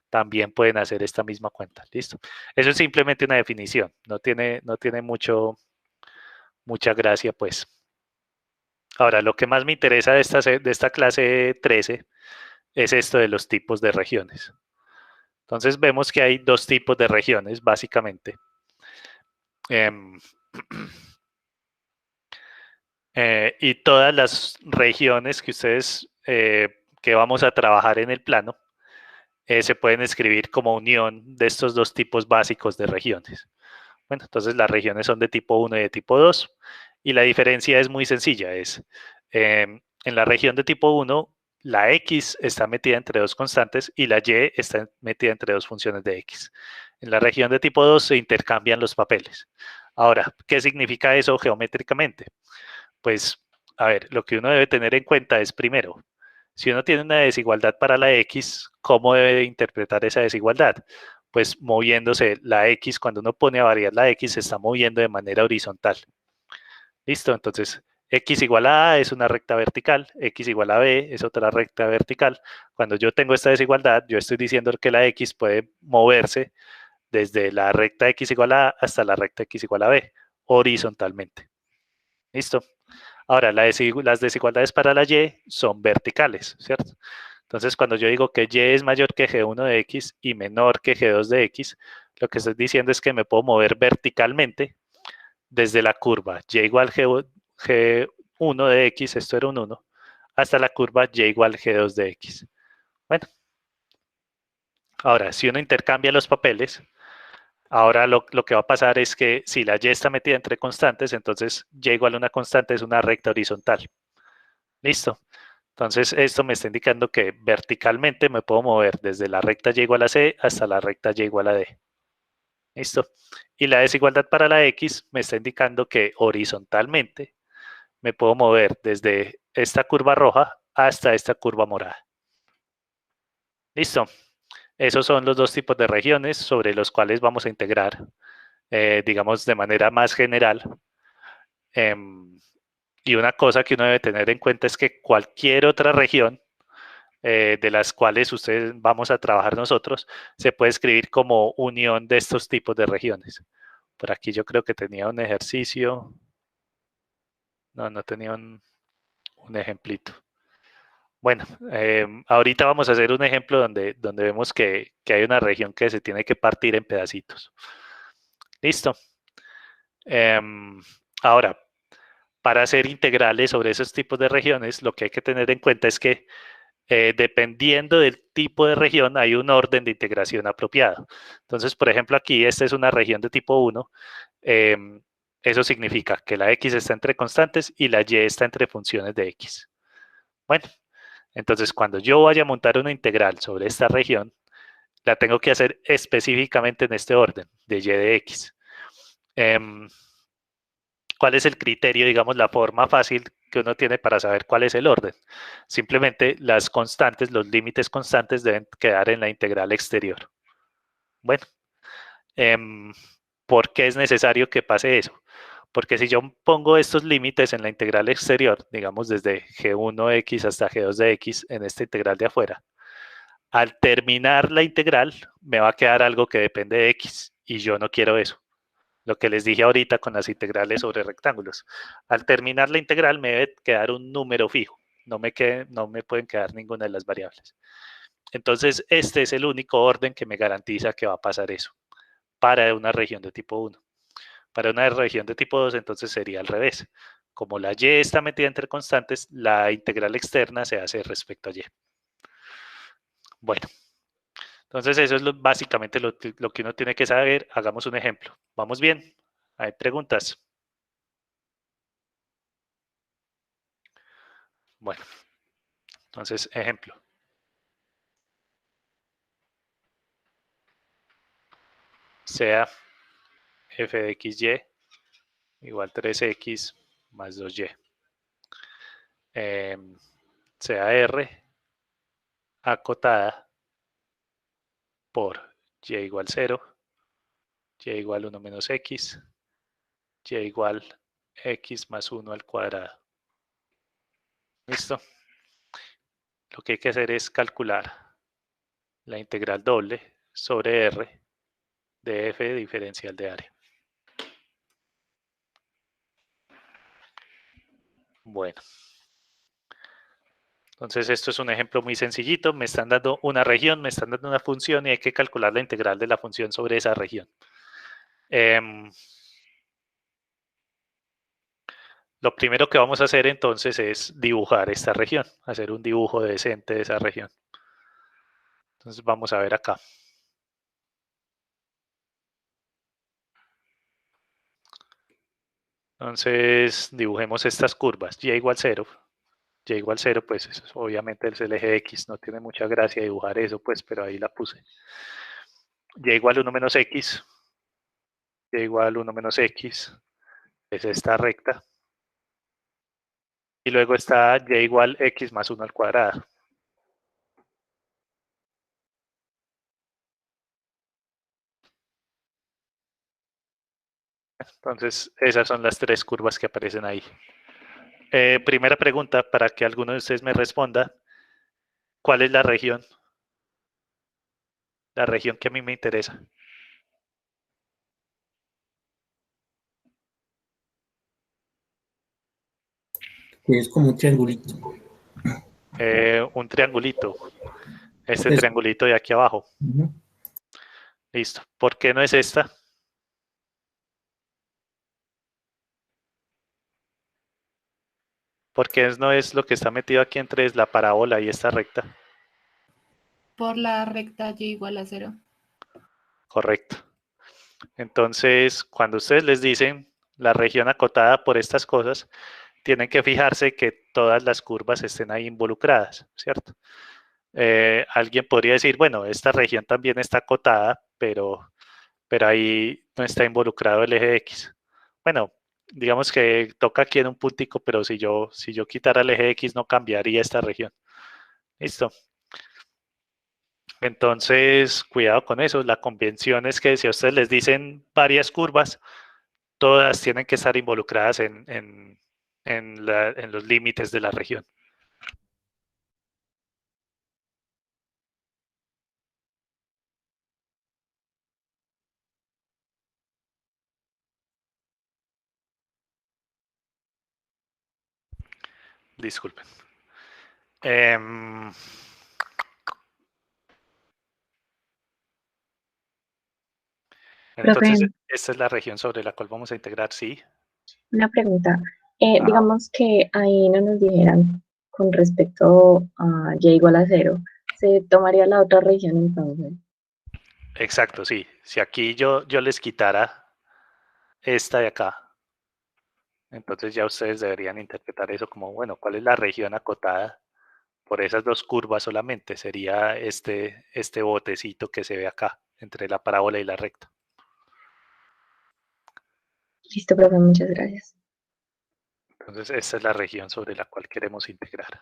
también pueden hacer esta misma cuenta. ¿Listo? Eso es simplemente una definición, no tiene mucha gracia, pues. Ahora, lo que más me interesa de esta clase 13 es esto de los tipos de regiones. Entonces vemos que hay dos tipos de regiones, básicamente. Y todas las regiones que ustedes que vamos a trabajar en el plano se pueden escribir como unión de estos dos tipos básicos de regiones. Bueno, entonces las regiones son de tipo 1 y de tipo 2 y la diferencia es muy sencilla, en la región de tipo 1 la x está metida entre dos constantes y la y está metida entre dos funciones de x. En la región de tipo 2 se intercambian los papeles. Ahora, ¿qué significa eso geométricamente? Pues, a ver, lo que uno debe tener en cuenta es primero, si uno tiene una desigualdad para la x, ¿cómo debe interpretar esa desigualdad? Pues moviéndose la x, cuando uno pone a variar la x, se está moviendo de manera horizontal. ¿Listo? Entonces, x igual a A es una recta vertical, x igual a B es otra recta vertical. Cuando yo tengo esta desigualdad, yo estoy diciendo que la x puede moverse desde la recta x igual a A hasta la recta x igual a B, horizontalmente. ¿Listo? Ahora, las desigualdades para la y son verticales, ¿cierto? Entonces, cuando yo digo que y es mayor que g1 de x y menor que g2 de x, lo que estoy diciendo es que me puedo mover verticalmente desde la curva y igual g1 de x, esto era un 1, hasta la curva y igual g2 de x. Bueno, ahora, si uno intercambia los papeles, ahora lo que va a pasar es que si la y está metida entre constantes, entonces y igual a una constante es una recta horizontal. ¿Listo? Entonces, esto me está indicando que verticalmente me puedo mover desde la recta y igual a c hasta la recta y igual a d. ¿Listo? Y la desigualdad para la x me está indicando que horizontalmente me puedo mover desde esta curva roja hasta esta curva morada. ¿Listo? Esos son los dos tipos de regiones sobre los cuales vamos a integrar, digamos, de manera más general. Y una cosa que uno debe tener en cuenta es que cualquier otra región de las cuales ustedes vamos a trabajar nosotros, se puede escribir como unión de estos tipos de regiones. Por aquí yo creo que tenía un ejercicio. No tenía un ejemplito. Bueno, ahorita vamos a hacer un ejemplo donde vemos que hay una región que se tiene que partir en pedacitos. Listo. Ahora, para hacer integrales sobre esos tipos de regiones, lo que hay que tener en cuenta es que dependiendo del tipo de región, hay un orden de integración apropiado. Entonces, por ejemplo, aquí esta es una región de tipo 1. Eso significa que la x está entre constantes y la y está entre funciones de x. Bueno, entonces cuando yo vaya a montar una integral sobre esta región, la tengo que hacer específicamente en este orden, de y de x. ¿Cuál es el criterio, digamos, la forma fácil que uno tiene para saber cuál es el orden? Simplemente las constantes, los límites constantes deben quedar en la integral exterior. Bueno, ¿por qué es necesario que pase eso? Porque si yo pongo estos límites en la integral exterior, digamos desde g1x hasta g2 de x en esta integral de afuera, al terminar la integral me va a quedar algo que depende de x y yo no quiero eso. Lo que les dije ahorita con las integrales sobre rectángulos. Al terminar la integral me debe quedar un número fijo, no me pueden quedar ninguna de las variables. Entonces, este es el único orden que me garantiza que va a pasar eso para una región de tipo 1. Para una región de tipo 2, entonces sería al revés. Como la y está metida entre constantes, la integral externa se hace respecto a y. Bueno, entonces eso es básicamente lo que uno tiene que saber. Hagamos un ejemplo. ¿Vamos bien? ¿Hay preguntas? Bueno, entonces ejemplo. Sea f de xy igual 3x más 2y. Sea r acotada por y igual 0, y igual 1 menos x, y igual x más 1 al cuadrado. ¿Listo? Lo que hay que hacer es calcular la integral doble sobre r de f diferencial de área. Bueno, entonces esto es un ejemplo muy sencillito. Me están dando una región, me están dando una función y hay que calcular la integral de la función sobre esa región. Lo primero que vamos a hacer entonces es dibujar esta región, hacer un dibujo decente de esa región. Entonces vamos a ver acá. Entonces dibujemos estas curvas, y igual 0, y igual 0, pues eso, obviamente es el eje X, no tiene mucha gracia dibujar eso, pues, pero ahí la puse. Y igual 1 menos X, y igual 1 menos X, es esta recta. Y luego está y igual X más 1 al cuadrado. Entonces, esas son las tres curvas que aparecen ahí. Primera pregunta, para que alguno de ustedes me responda, ¿cuál es la región? La región que a mí me interesa. Que es como un triangulito. Un triangulito. Este Pues, triangulito de aquí abajo. ujú. Listo. ¿Por qué no es esta? Porque no es lo que está metido aquí entre la parábola y esta recta. Por la recta y igual a 0. Correcto. Entonces, cuando ustedes les dicen la región acotada por estas cosas, tienen que fijarse que todas las curvas estén ahí involucradas, ¿cierto? Alguien podría decir, bueno, esta región también está acotada, pero ahí no está involucrado el eje X. Bueno, digamos que toca aquí en un puntico, pero si yo quitara el eje X no cambiaría esta región. Listo. Entonces, cuidado con eso. La convención es que si a ustedes les dicen varias curvas, todas tienen que estar involucradas en los límites de la región. Disculpen. Profe, Entonces, esta es la región sobre la cual vamos a integrar, sí. una pregunta. Ajá. Digamos que ahí no nos dijeran con respecto a y igual a 0, ¿se tomaría la otra región entonces? Exacto, sí. Si aquí yo les quitara esta de acá, entonces ya ustedes deberían interpretar eso como, bueno, ¿cuál es la región acotada por esas dos curvas solamente? Sería este botecito que se ve acá, entre la parábola y la recta. Listo, profe, muchas gracias. Entonces, esta es la región sobre la cual queremos integrar.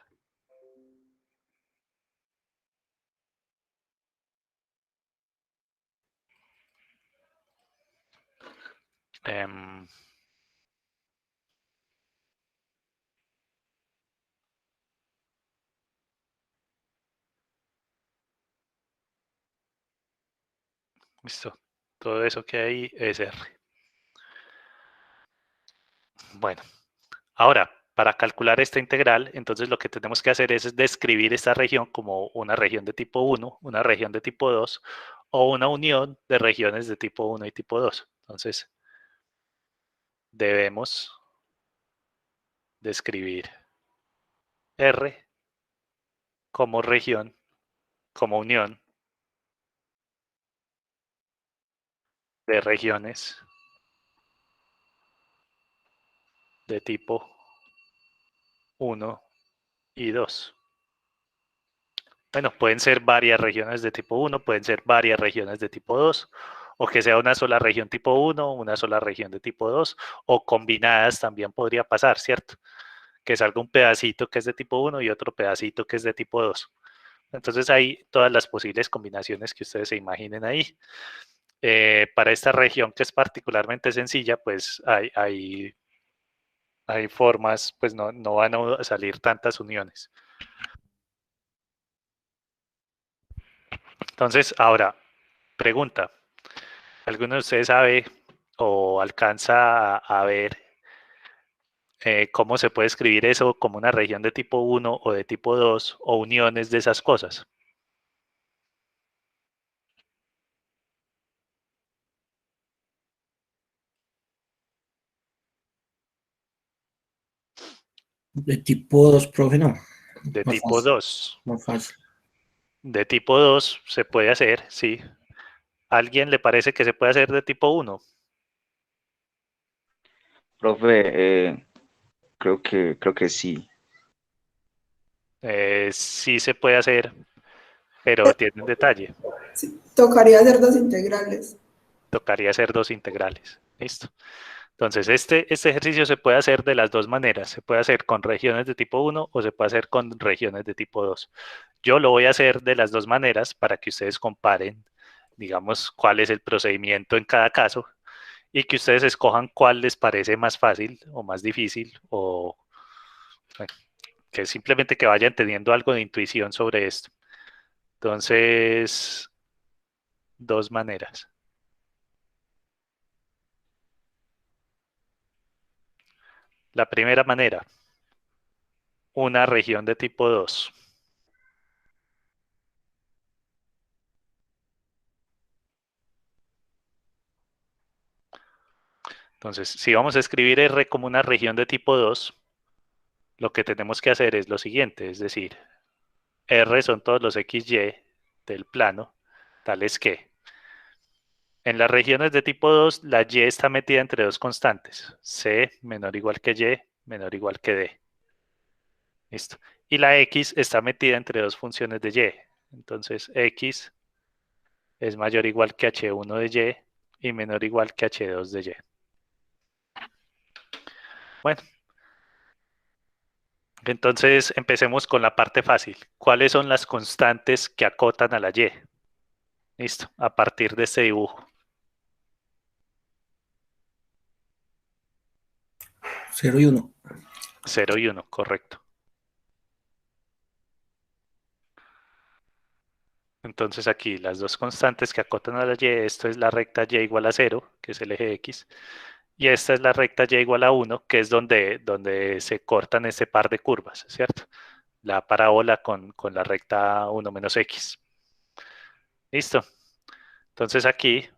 Em, listo. Todo eso que hay es R. Bueno, ahora, para calcular esta integral, entonces lo que tenemos que hacer es describir esta región como una región de tipo 1, una región de tipo 2 o una unión de regiones de tipo 1 y tipo 2. Entonces, debemos describir R como región, como unión de regiones de tipo 1 y 2. Bueno, pueden ser varias regiones de tipo 1, pueden ser varias regiones de tipo 2, o que sea una sola región tipo 1, una sola región de tipo 2, o combinadas también podría pasar, ¿cierto? Que salga un pedacito que es de tipo 1 y otro pedacito que es de tipo 2. Entonces hay todas las posibles combinaciones que ustedes se imaginen ahí. Para esta región que es particularmente sencilla, pues hay formas, pues no van a salir tantas uniones. Entonces, ahora, pregunta, ¿alguno de ustedes sabe o alcanza a ver cómo se puede escribir eso como una región de tipo 1 o de tipo 2 o uniones de esas cosas? De tipo 2, profe, no. De Más tipo fácil, 2. más fácil. De tipo 2 se puede hacer, sí. ¿A alguien le parece que se puede hacer de tipo 1? Profe, creo que sí. Sí se puede hacer, pero tiene un detalle. Sí, tocaría hacer dos integrales. Tocaría hacer dos integrales. Listo. Entonces, este ejercicio se puede hacer de las dos maneras. Se puede hacer con regiones de tipo 1 o se puede hacer con regiones de tipo 2. Yo lo voy a hacer de las dos maneras para que ustedes comparen, digamos, cuál es el procedimiento en cada caso y que ustedes escojan cuál les parece más fácil o más difícil o bueno, que simplemente que vayan teniendo algo de intuición sobre esto. Entonces, dos maneras. La primera manera, una región de tipo 2. Entonces, si vamos a escribir R como una región de tipo 2, lo que tenemos que hacer es lo siguiente, es decir, R son todos los XY del plano, tales que en las regiones de tipo 2, la Y está metida entre dos constantes, C menor o igual que Y, menor o igual que D. Listo. Y la X está metida entre dos funciones de Y. Entonces, X es mayor o igual que H1 de Y y menor o igual que H2 de Y. Bueno, entonces empecemos con la parte fácil. ¿Cuáles son las constantes que acotan a la Y? Listo, a partir de este dibujo. 0 y 1. 0 y 1, correcto. Entonces aquí las dos constantes que acotan a la Y, esto es la recta Y igual a 0, que es el eje X, y esta es la recta Y igual a 1, que es donde se cortan este par de curvas, ¿cierto? La parábola con la recta 1 menos X. Listo. Entonces aquí,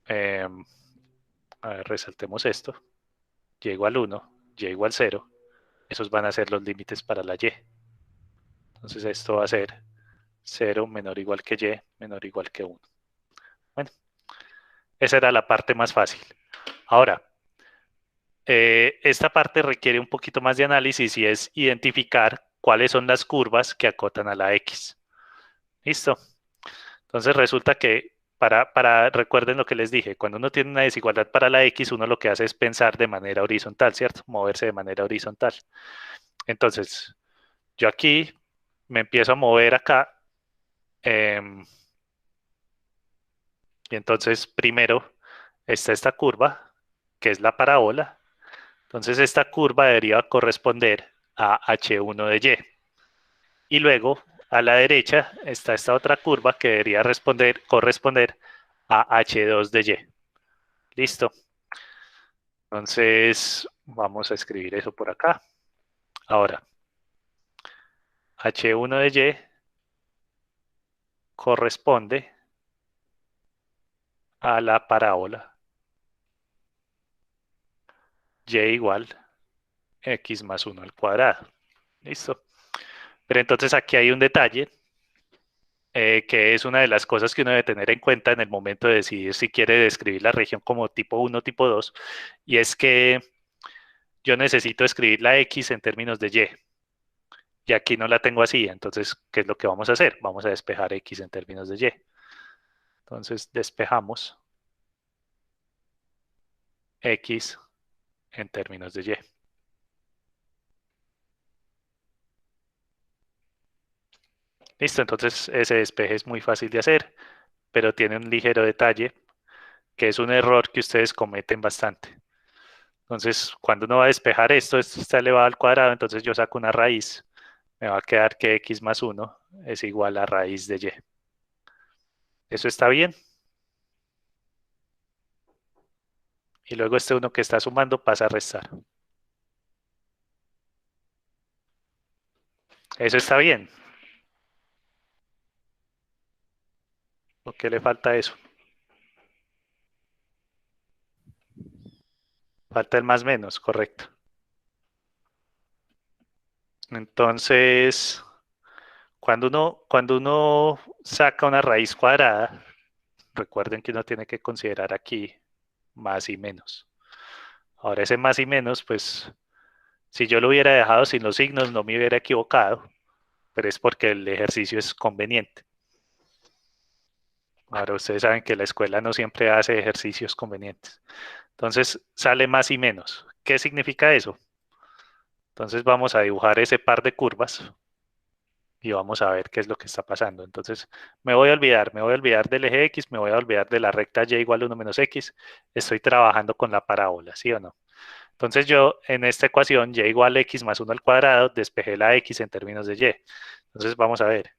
a ver, resaltemos esto. Y igual 1, Y igual 0. Esos van a ser los límites para la Y. Entonces esto va a ser 0 menor o igual que Y, menor o igual que 1. Bueno, esa era la parte más fácil. Ahora, esta parte requiere un poquito más de análisis y es identificar cuáles son las curvas que acotan a la X. ¿Listo? Entonces resulta que, recuerden lo que les dije, cuando uno tiene una desigualdad para la X, uno lo que hace es pensar de manera horizontal, ¿cierto? Moverse de manera horizontal. Entonces, yo aquí me empiezo a mover acá. Y entonces primero está esta curva, que es la parábola. Entonces esta curva debería corresponder a H1 de Y. Y luego a la derecha está esta otra curva que debería corresponder a H2 de Y. Listo. Entonces vamos a escribir eso por acá. Ahora, H1 de Y corresponde a la parábola Y igual X más 1 al cuadrado. Listo. Pero entonces aquí hay un detalle que es una de las cosas que uno debe tener en cuenta en el momento de decidir si quiere describir la región como tipo 1 o tipo 2, y es que yo necesito escribir la X en términos de Y, y aquí no la tengo así, entonces, ¿qué es lo que vamos a hacer? Vamos a despejar X en términos de Y. Entonces, despejamos X en términos de Y. Listo, entonces ese despeje es muy fácil de hacer, pero tiene un ligero detalle, que es un error que ustedes cometen bastante. Entonces, cuando uno va a despejar esto está elevado al cuadrado, entonces yo saco una raíz. Me va a quedar que X más 1 es igual a raíz de Y. ¿Eso está bien? Y luego este 1 que está sumando pasa a restar. ¿Eso está bien? ¿Por qué le falta eso? Falta el más menos, correcto. Entonces, cuando uno saca una raíz cuadrada, recuerden que uno tiene que considerar aquí más y menos. Ahora ese más y menos, pues, si yo lo hubiera dejado sin los signos, no me hubiera equivocado, pero es porque el ejercicio es conveniente. Ahora, ustedes saben que la escuela no siempre hace ejercicios convenientes. Entonces, sale más y menos. ¿Qué significa eso? Entonces, vamos a dibujar ese par de curvas y vamos a ver qué es lo que está pasando. Entonces, me voy a olvidar del eje X, me voy a olvidar de la recta Y igual a 1 menos X. Estoy trabajando con la parábola, ¿sí o no? Entonces, yo en esta ecuación, Y igual a X más 1 al cuadrado, despejé la X en términos de Y. Entonces, vamos a ver.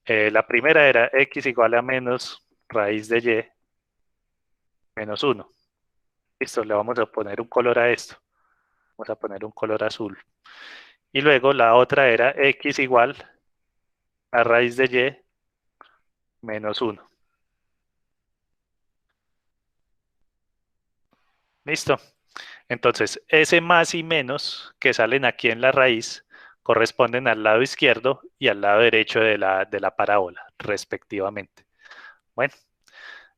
La primera era X igual a menos raíz de Y menos 1. Listo, le vamos a poner un color a esto. Vamos a poner un color azul. Y luego la otra era X igual a raíz de Y menos 1. Listo. Entonces, ese más y menos que salen aquí en la raíz corresponden al lado izquierdo y al lado derecho de la parábola, respectivamente. Bueno,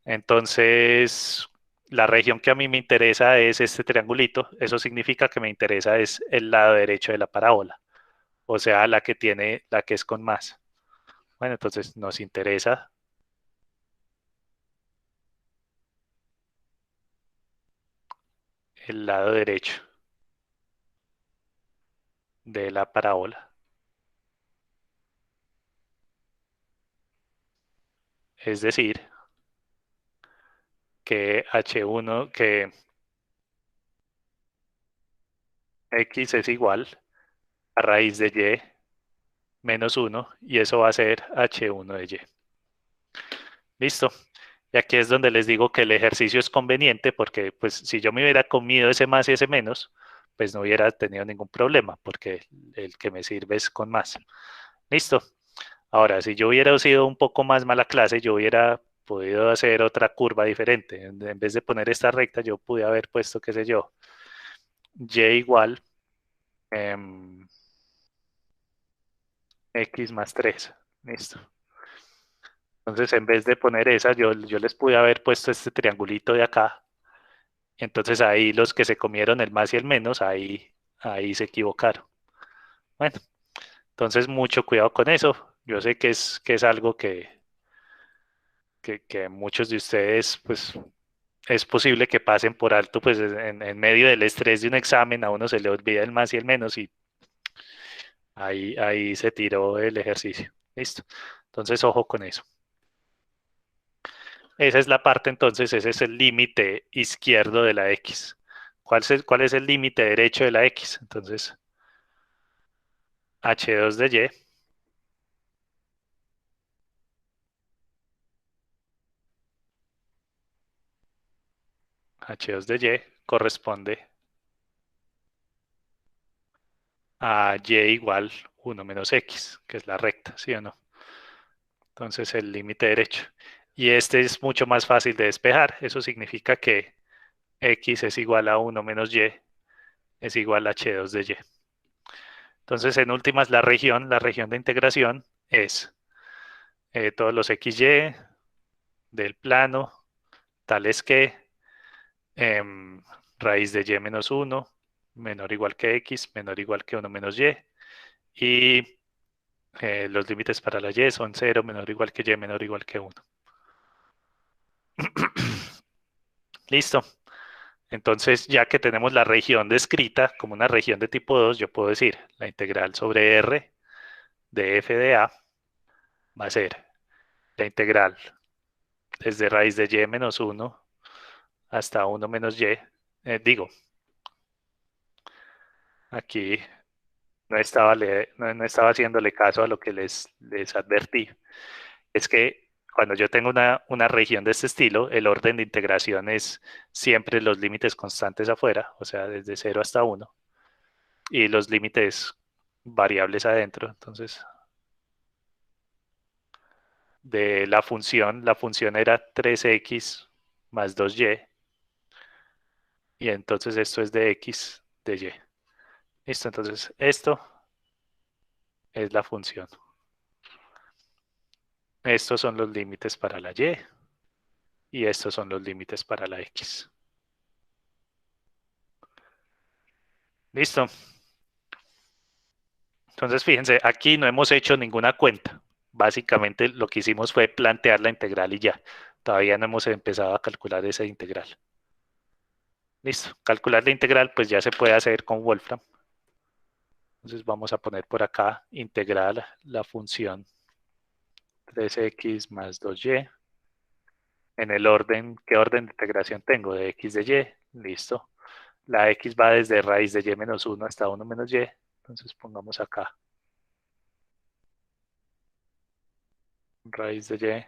entonces la región que a mí me interesa es este triangulito. Eso significa que me interesa es el lado derecho de la parábola, o sea, la que es con más. Bueno, entonces nos interesa el lado derecho de la parábola. Es decir, que H1, que X es igual a raíz de Y menos 1 y eso va a ser H1 de Y. Listo. Y aquí es donde les digo que el ejercicio es conveniente porque pues si yo me hubiera comido ese más y ese menos, pues no hubiera tenido ningún problema porque el que me sirve es con más. Listo. Ahora, si yo hubiera sido un poco más mala clase, yo hubiera podido hacer otra curva diferente. En vez de poner esta recta, yo pude haber puesto, qué sé yo, Y igual X más 3. Listo. Entonces, en vez de poner esa, yo les pude haber puesto este triangulito de acá. Entonces, ahí los que se comieron el más y el menos, ahí se equivocaron. Bueno, entonces mucho cuidado con eso. Yo sé que es algo que muchos de ustedes, pues, es posible que pasen por alto, pues, en medio del estrés de un examen, a uno se le olvida el más y el menos y ahí se tiró el ejercicio. Listo. Entonces, ojo con eso. Esa es la parte, entonces, ese es el límite izquierdo de la X. Cuál es el límite derecho de la X? Entonces, H2 de Y H2 de Y corresponde a Y igual 1 menos X, que es la recta, ¿sí o no? Entonces el límite derecho. Y este es mucho más fácil de despejar. Eso significa que X es igual a 1 menos Y es igual a H2 de Y. Entonces, en últimas, la región de integración es todos los XY del plano, tales que raíz de Y menos 1 menor o igual que X, menor o igual que 1 menos Y. Y los límites para la Y son 0, menor o igual que Y, menor o igual que 1. Listo. Entonces, ya que tenemos la región descrita como una región de tipo 2, yo puedo decir la integral sobre R de f de A va a ser la integral desde raíz de Y menos 1 hasta 1 menos Y. Digo, aquí no estaba haciéndole caso a lo que les advertí. Es que cuando yo tengo una región de este estilo, el orden de integración es siempre los límites constantes afuera, o sea, desde 0 hasta 1, y los límites variables adentro. Entonces, de la función era 3x más 2y, y entonces esto es de x de y. Listo, entonces esto es la función. Estos son los límites para la y estos son los límites para la x. Listo. Entonces, fíjense, aquí no hemos hecho ninguna cuenta. Básicamente lo que hicimos fue plantear la integral y ya. Todavía no hemos empezado a calcular esa integral. Listo. Calcular la integral pues ya se puede hacer con Wolfram. Entonces vamos a poner por acá integral la función 3x más 2y. En el orden, ¿qué orden de integración tengo? De x de y. Listo. La x va desde raíz de y menos 1 hasta 1 menos y. Entonces pongamos acá raíz de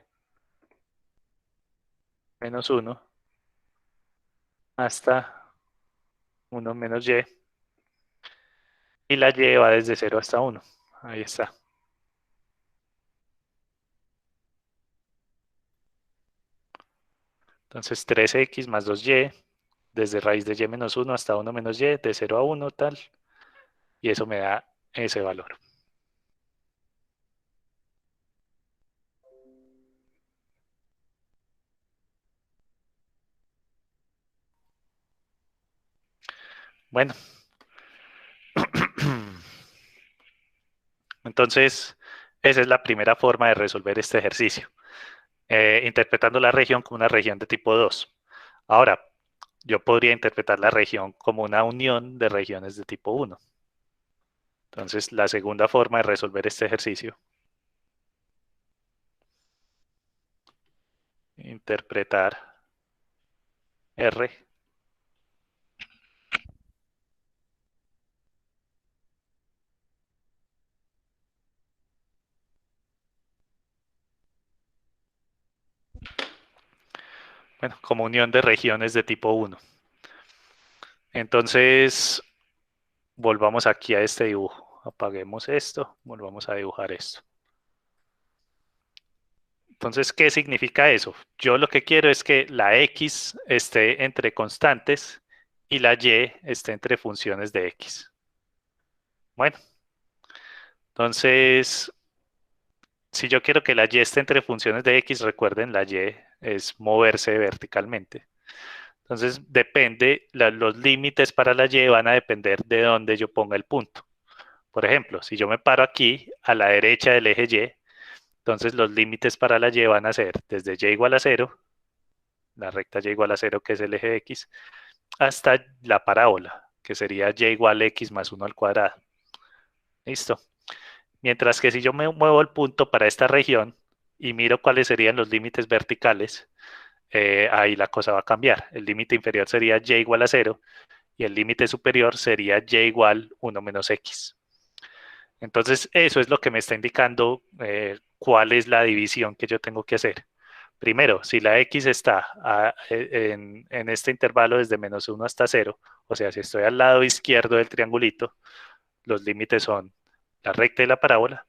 y menos 1 hasta 1 menos y. Y la y va desde 0 hasta 1. Ahí está. Entonces 3x más 2y desde raíz de y menos 1 hasta 1 menos y, de 0 a 1, tal. Y eso me da ese valor. Bueno. Entonces, esa es la primera forma de resolver este ejercicio. Interpretando la región como una región de tipo 2. Ahora, yo podría interpretar la región como una unión de regiones de tipo 1. Entonces, la segunda forma de resolver este ejercicio, interpretar R bueno, como unión de regiones de tipo 1. Entonces, volvamos aquí a este dibujo. Apaguemos esto, volvamos a dibujar esto. Entonces, ¿qué significa eso? Yo lo que quiero es que la x esté entre constantes y la y esté entre funciones de x. Bueno, entonces, si yo quiero que la y esté entre funciones de x, recuerden, la y es moverse verticalmente. Entonces, depende, los límites para la y van a depender de dónde yo ponga el punto. Por ejemplo, si yo me paro aquí a la derecha del eje y, entonces los límites para la y van a ser desde y igual a 0, la recta y igual a 0 que es el eje x, hasta la parábola, que sería y igual a x más 1 al cuadrado. Listo. Mientras que si yo me muevo el punto para esta región y miro cuáles serían los límites verticales, ahí la cosa va a cambiar. El límite inferior sería y igual a 0 y el límite superior sería y igual 1 menos x. Entonces eso es lo que me está indicando cuál es la división que yo tengo que hacer. Primero, si la x está en este intervalo desde menos 1 hasta 0, o sea, si estoy al lado izquierdo del triangulito, los límites son la recta y la parábola.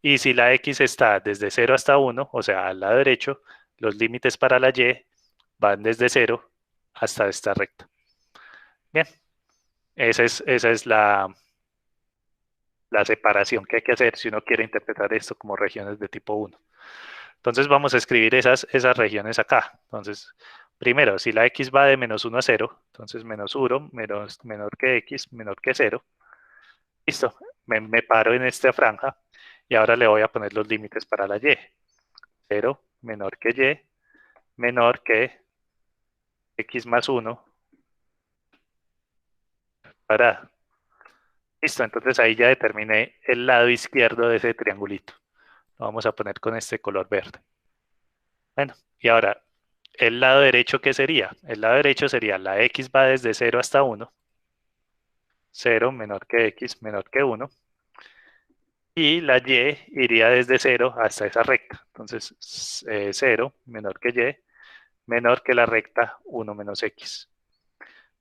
Y si la x está desde 0 hasta 1, o sea, al lado derecho, los límites para la y van desde 0 hasta esta recta. Bien, esa es la separación que hay que hacer si uno quiere interpretar esto como regiones de tipo 1. Entonces vamos a escribir esas regiones acá. Entonces, primero, si la x va de menos 1 a 0, entonces menos 1 menor que x, menor que 0. Listo, me paro en esta franja y ahora le voy a poner los límites para la y. 0 menor que y, menor que x más 1 para... Listo, entonces ahí ya determiné el lado izquierdo de ese triangulito. Lo vamos a poner con este color verde. Bueno, y ahora, ¿el lado derecho qué sería? El lado derecho sería la x va desde 0 hasta 1. 0 menor que x menor que 1. Y la y iría desde 0 hasta esa recta. Entonces, 0 menor que y menor que la recta 1 menos x.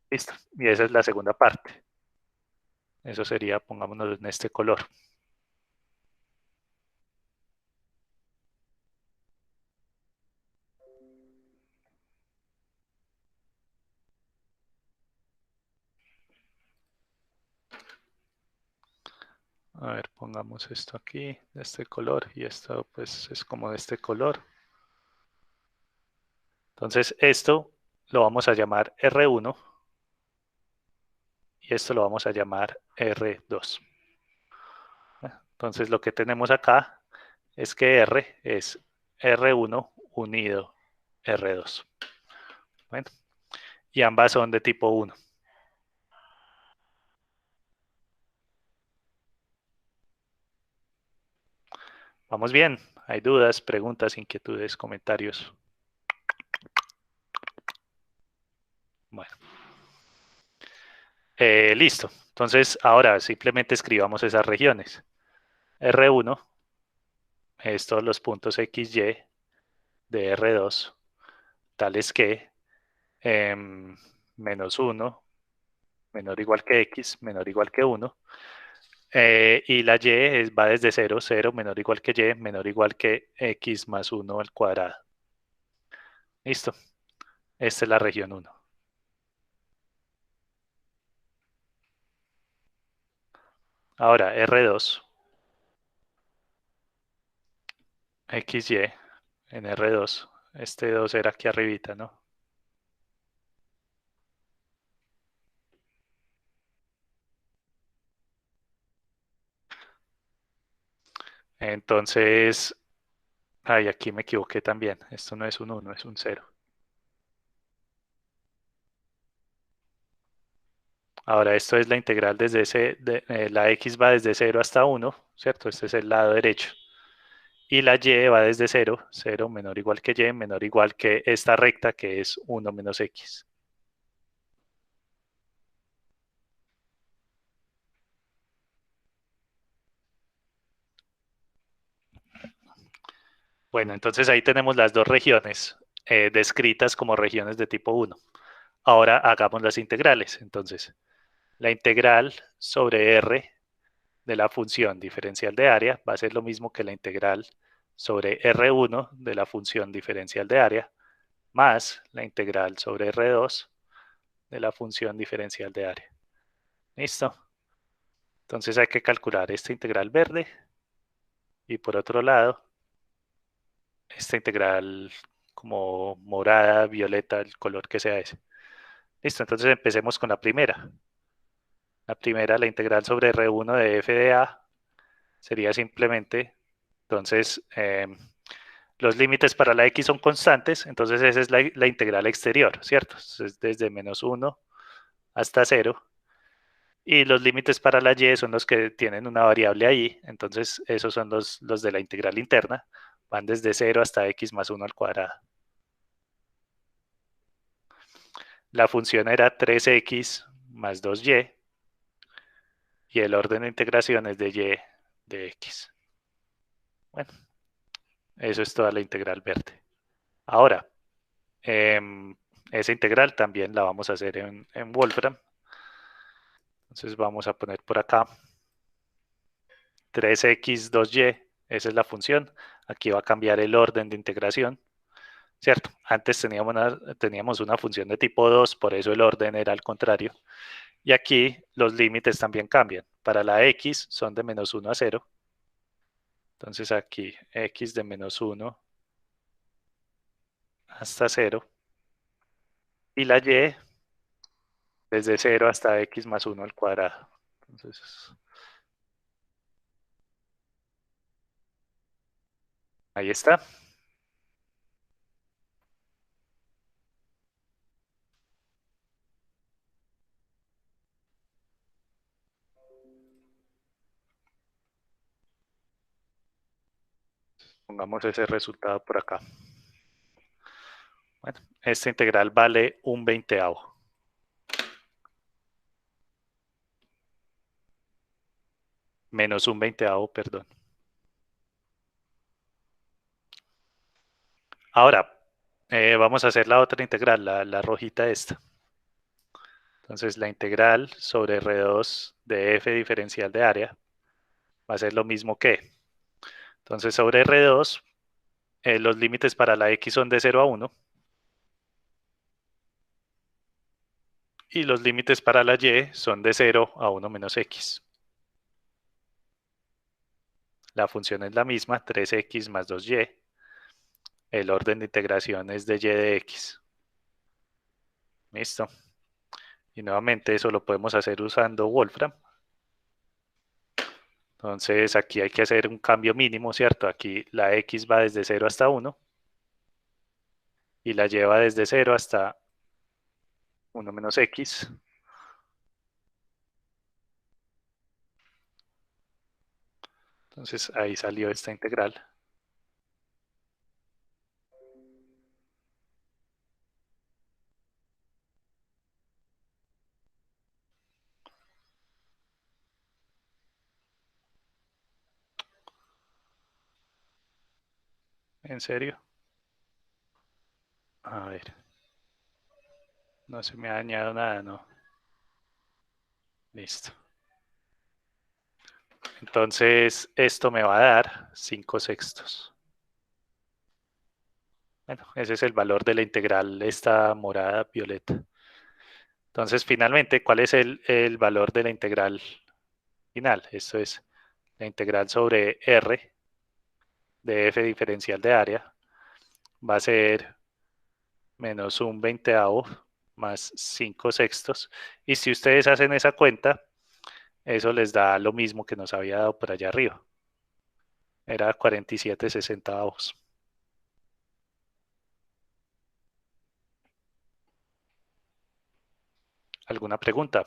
Listo. Y esa es la segunda parte. Eso sería, pongámonos en este color. A ver, pongamos esto aquí, de este color, y esto pues es como de este color. Entonces esto lo vamos a llamar R1 y esto lo vamos a llamar R2. Entonces lo que tenemos acá es que R es R1 unido R2. Bueno, y ambas son de tipo 1. Vamos bien. ¿Hay dudas, preguntas, inquietudes, comentarios? Bueno. Listo. Entonces, ahora simplemente escribamos esas regiones. R1 es todos los puntos XY de R2, tales que menos 1, menor o igual que X, menor o igual que 1. Y la Y va desde 0, 0, menor o igual que Y, menor o igual que X más 1 al cuadrado. Listo. Esta es la región 1. Ahora, R2, XY en R2. Este 2 era aquí arribita, ¿no? Entonces, ay, aquí me equivoqué también. Esto no es un 1, es un 0. Ahora, esto es la integral desde la x va desde 0 hasta 1, ¿cierto? Este es el lado derecho. Y la y va desde 0, 0 menor o igual que y, menor o igual que esta recta que es 1 menos x. Bueno, entonces ahí tenemos las dos regiones descritas como regiones de tipo 1. Ahora hagamos las integrales. Entonces, la integral sobre r de la función diferencial de área va a ser lo mismo que la integral sobre R1 de la función diferencial de área más la integral sobre R2 de la función diferencial de área. ¿Listo? Entonces hay que calcular esta integral verde y por otro lado esta integral como morada, violeta, el color que sea ese. Listo, entonces empecemos con la primera. La primera, la integral sobre R1 de f de a, sería simplemente, entonces, los límites para la x son constantes, entonces esa es la integral exterior, ¿cierto? Entonces, desde menos 1 hasta 0. Y los límites para la y son los que tienen una variable ahí, entonces esos son los de la integral interna, van desde 0 hasta x más 1 al cuadrado. La función era 3x más 2y, y el orden de integración es de y de x. Bueno, eso es toda la integral verde. Ahora, esa integral también la vamos a hacer en Wolfram. Entonces vamos a poner por acá 3x 2y, esa es la función. Aquí va a cambiar el orden de integración, ¿cierto? Antes teníamos una función de tipo 2, por eso el orden era al contrario. Y aquí los límites también cambian. Para la x son de menos 1 a 0. Entonces aquí x de menos 1 hasta 0. Y la y desde 0 hasta x más 1 al cuadrado. Entonces, ahí está. Pongamos ese resultado por acá. Bueno, esta integral vale un veinteavo. Menos un veinteavo, perdón. Ahora, vamos a hacer la otra integral, la rojita esta. Entonces, la integral sobre R2 de f diferencial de área va a ser lo mismo que. Entonces, sobre R2, los límites para la x son de 0 a 1. Y los límites para la y son de 0 a 1 menos x. La función es la misma, 3x más 2y. El orden de integración es de y de x. Listo. Y nuevamente eso lo podemos hacer usando Wolfram. Entonces aquí hay que hacer un cambio mínimo, ¿cierto? Aquí la x va desde 0 hasta 1 y la lleva desde 0 hasta 1 menos x. Entonces ahí salió esta integral. ¿En serio? A ver. No se me ha dañado nada, ¿no? Listo. Entonces esto me va a dar 5 sextos. Bueno, ese es el valor de la integral, esta morada violeta. Entonces, finalmente, ¿cuál es el valor de la integral final? Esto es la integral sobre R de f diferencial de área. Va a ser menos un veinteavo más 5 sextos. Y si ustedes hacen esa cuenta, eso les da lo mismo que nos había dado por allá arriba. Era 47 sesentavos. ¿Alguna pregunta?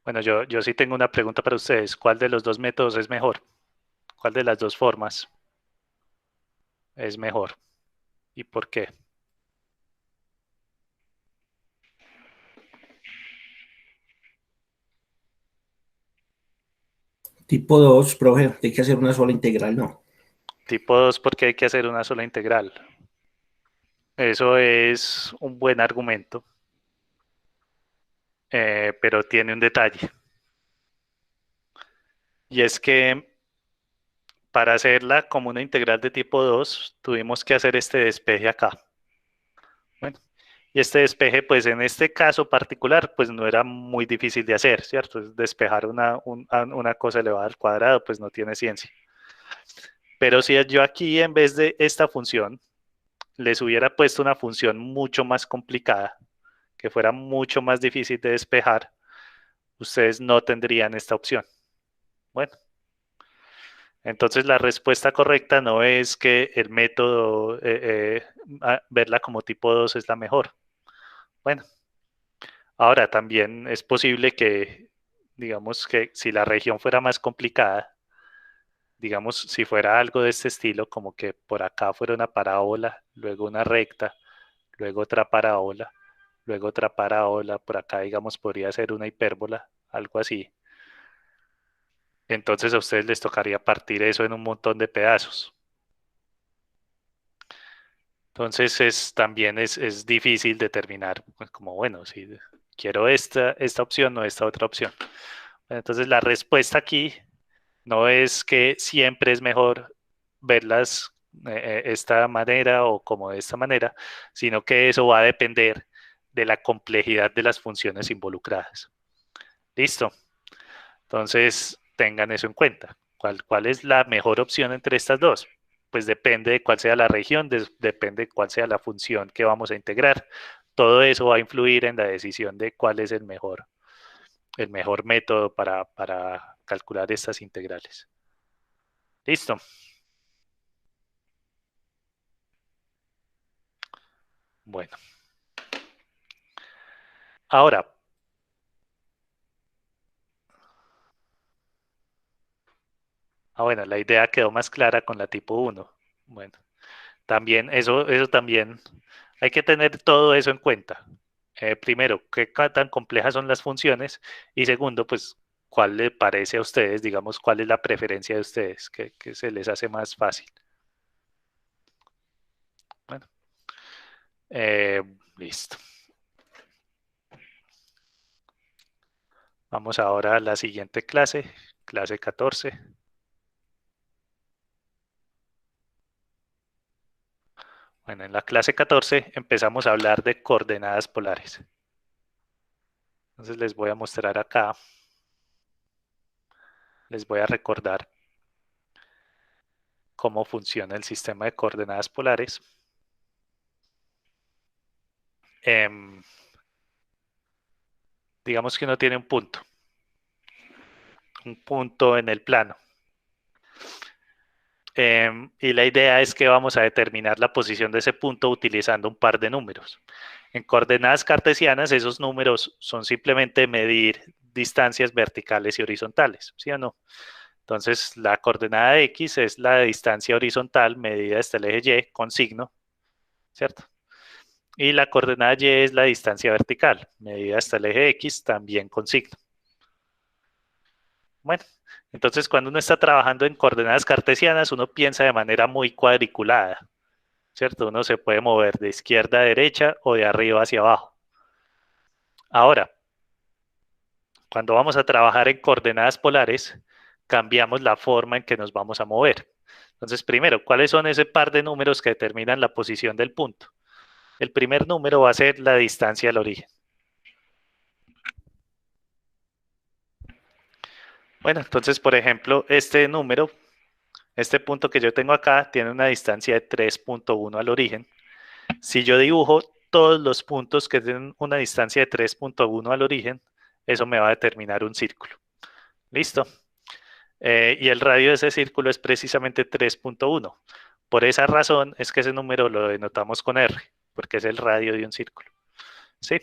Bueno, yo sí tengo una pregunta para ustedes. ¿Cuál de los dos métodos es mejor? ¿Cuál de las dos formas es mejor? ¿Y por qué? Tipo 2, profe, hay que hacer una sola integral, ¿no? Tipo 2, porque hay que hacer una sola integral. Eso es un buen argumento, pero tiene un detalle. Y es que para hacerla como una integral de tipo 2, tuvimos que hacer este despeje acá. Bueno, y este despeje, pues en este caso particular, pues no era muy difícil de hacer, ¿cierto? Despejar una cosa elevada al cuadrado, pues no tiene ciencia. Pero si yo aquí, en vez de esta función, les hubiera puesto una función mucho más complicada, que fuera mucho más difícil de despejar, ustedes no tendrían esta opción. Bueno, entonces la respuesta correcta no es que el método, verla como tipo 2 es la mejor. Bueno, ahora también es posible que, digamos que si la región fuera más complicada, digamos si fuera algo de este estilo, como que por acá fuera una parábola, luego una recta, luego otra parábola, luego otra parábola, por acá digamos podría ser una hipérbola, algo así. Entonces a ustedes les tocaría partir eso en un montón de pedazos. Entonces también es difícil determinar, pues, como bueno, si quiero esta opción o esta otra opción. Entonces la respuesta aquí no es que siempre es mejor verlas esta manera o como de esta manera, sino que eso va a depender de la complejidad de las funciones involucradas. Listo. Entonces tengan eso en cuenta. ¿Cuál es la mejor opción entre estas dos? Pues depende de cuál sea la región, depende de cuál sea la función que vamos a integrar. Todo eso va a influir en la decisión de cuál es el mejor método para calcular estas integrales. Listo. Bueno. Ahora, bueno, la idea quedó más clara con la tipo 1. Bueno, también eso también hay que tener todo eso en cuenta. Primero, qué tan complejas son las funciones y segundo, pues, cuál le parece a ustedes, digamos, cuál es la preferencia de ustedes, que se les hace más fácil. Bueno, listo. Vamos ahora a la siguiente clase, clase 14. Bueno, en la clase 14 empezamos a hablar de coordenadas polares. Entonces les voy a mostrar acá, les voy a recordar cómo funciona el sistema de coordenadas polares. digamos que uno tiene un punto en el plano. Y la idea es que vamos a determinar la posición de ese punto utilizando un par de números. En coordenadas cartesianas, esos números son simplemente medir distancias verticales y horizontales, ¿sí o no? Entonces, la coordenada de X es la distancia horizontal medida hasta el eje Y con signo, ¿cierto? Y la coordenada Y es la distancia vertical medida hasta el eje X también con signo. Bueno, entonces cuando uno está trabajando en coordenadas cartesianas, uno piensa de manera muy cuadriculada, ¿cierto? Uno se puede mover de izquierda a derecha o de arriba hacia abajo. Ahora, cuando vamos a trabajar en coordenadas polares, cambiamos la forma en que nos vamos a mover. Entonces, primero, ¿cuáles son ese par de números que determinan la posición del punto? El primer número va a ser la distancia al origen. Bueno, entonces, por ejemplo, este número, este punto que yo tengo acá, tiene una distancia de 3.1 al origen. Si yo dibujo todos los puntos que tienen una distancia de 3.1 al origen, eso me va a determinar un círculo. ¿Listo? Y el radio de ese círculo es precisamente 3.1. Por esa razón es que ese número lo denotamos con R, porque es el radio de un círculo. ¿Sí?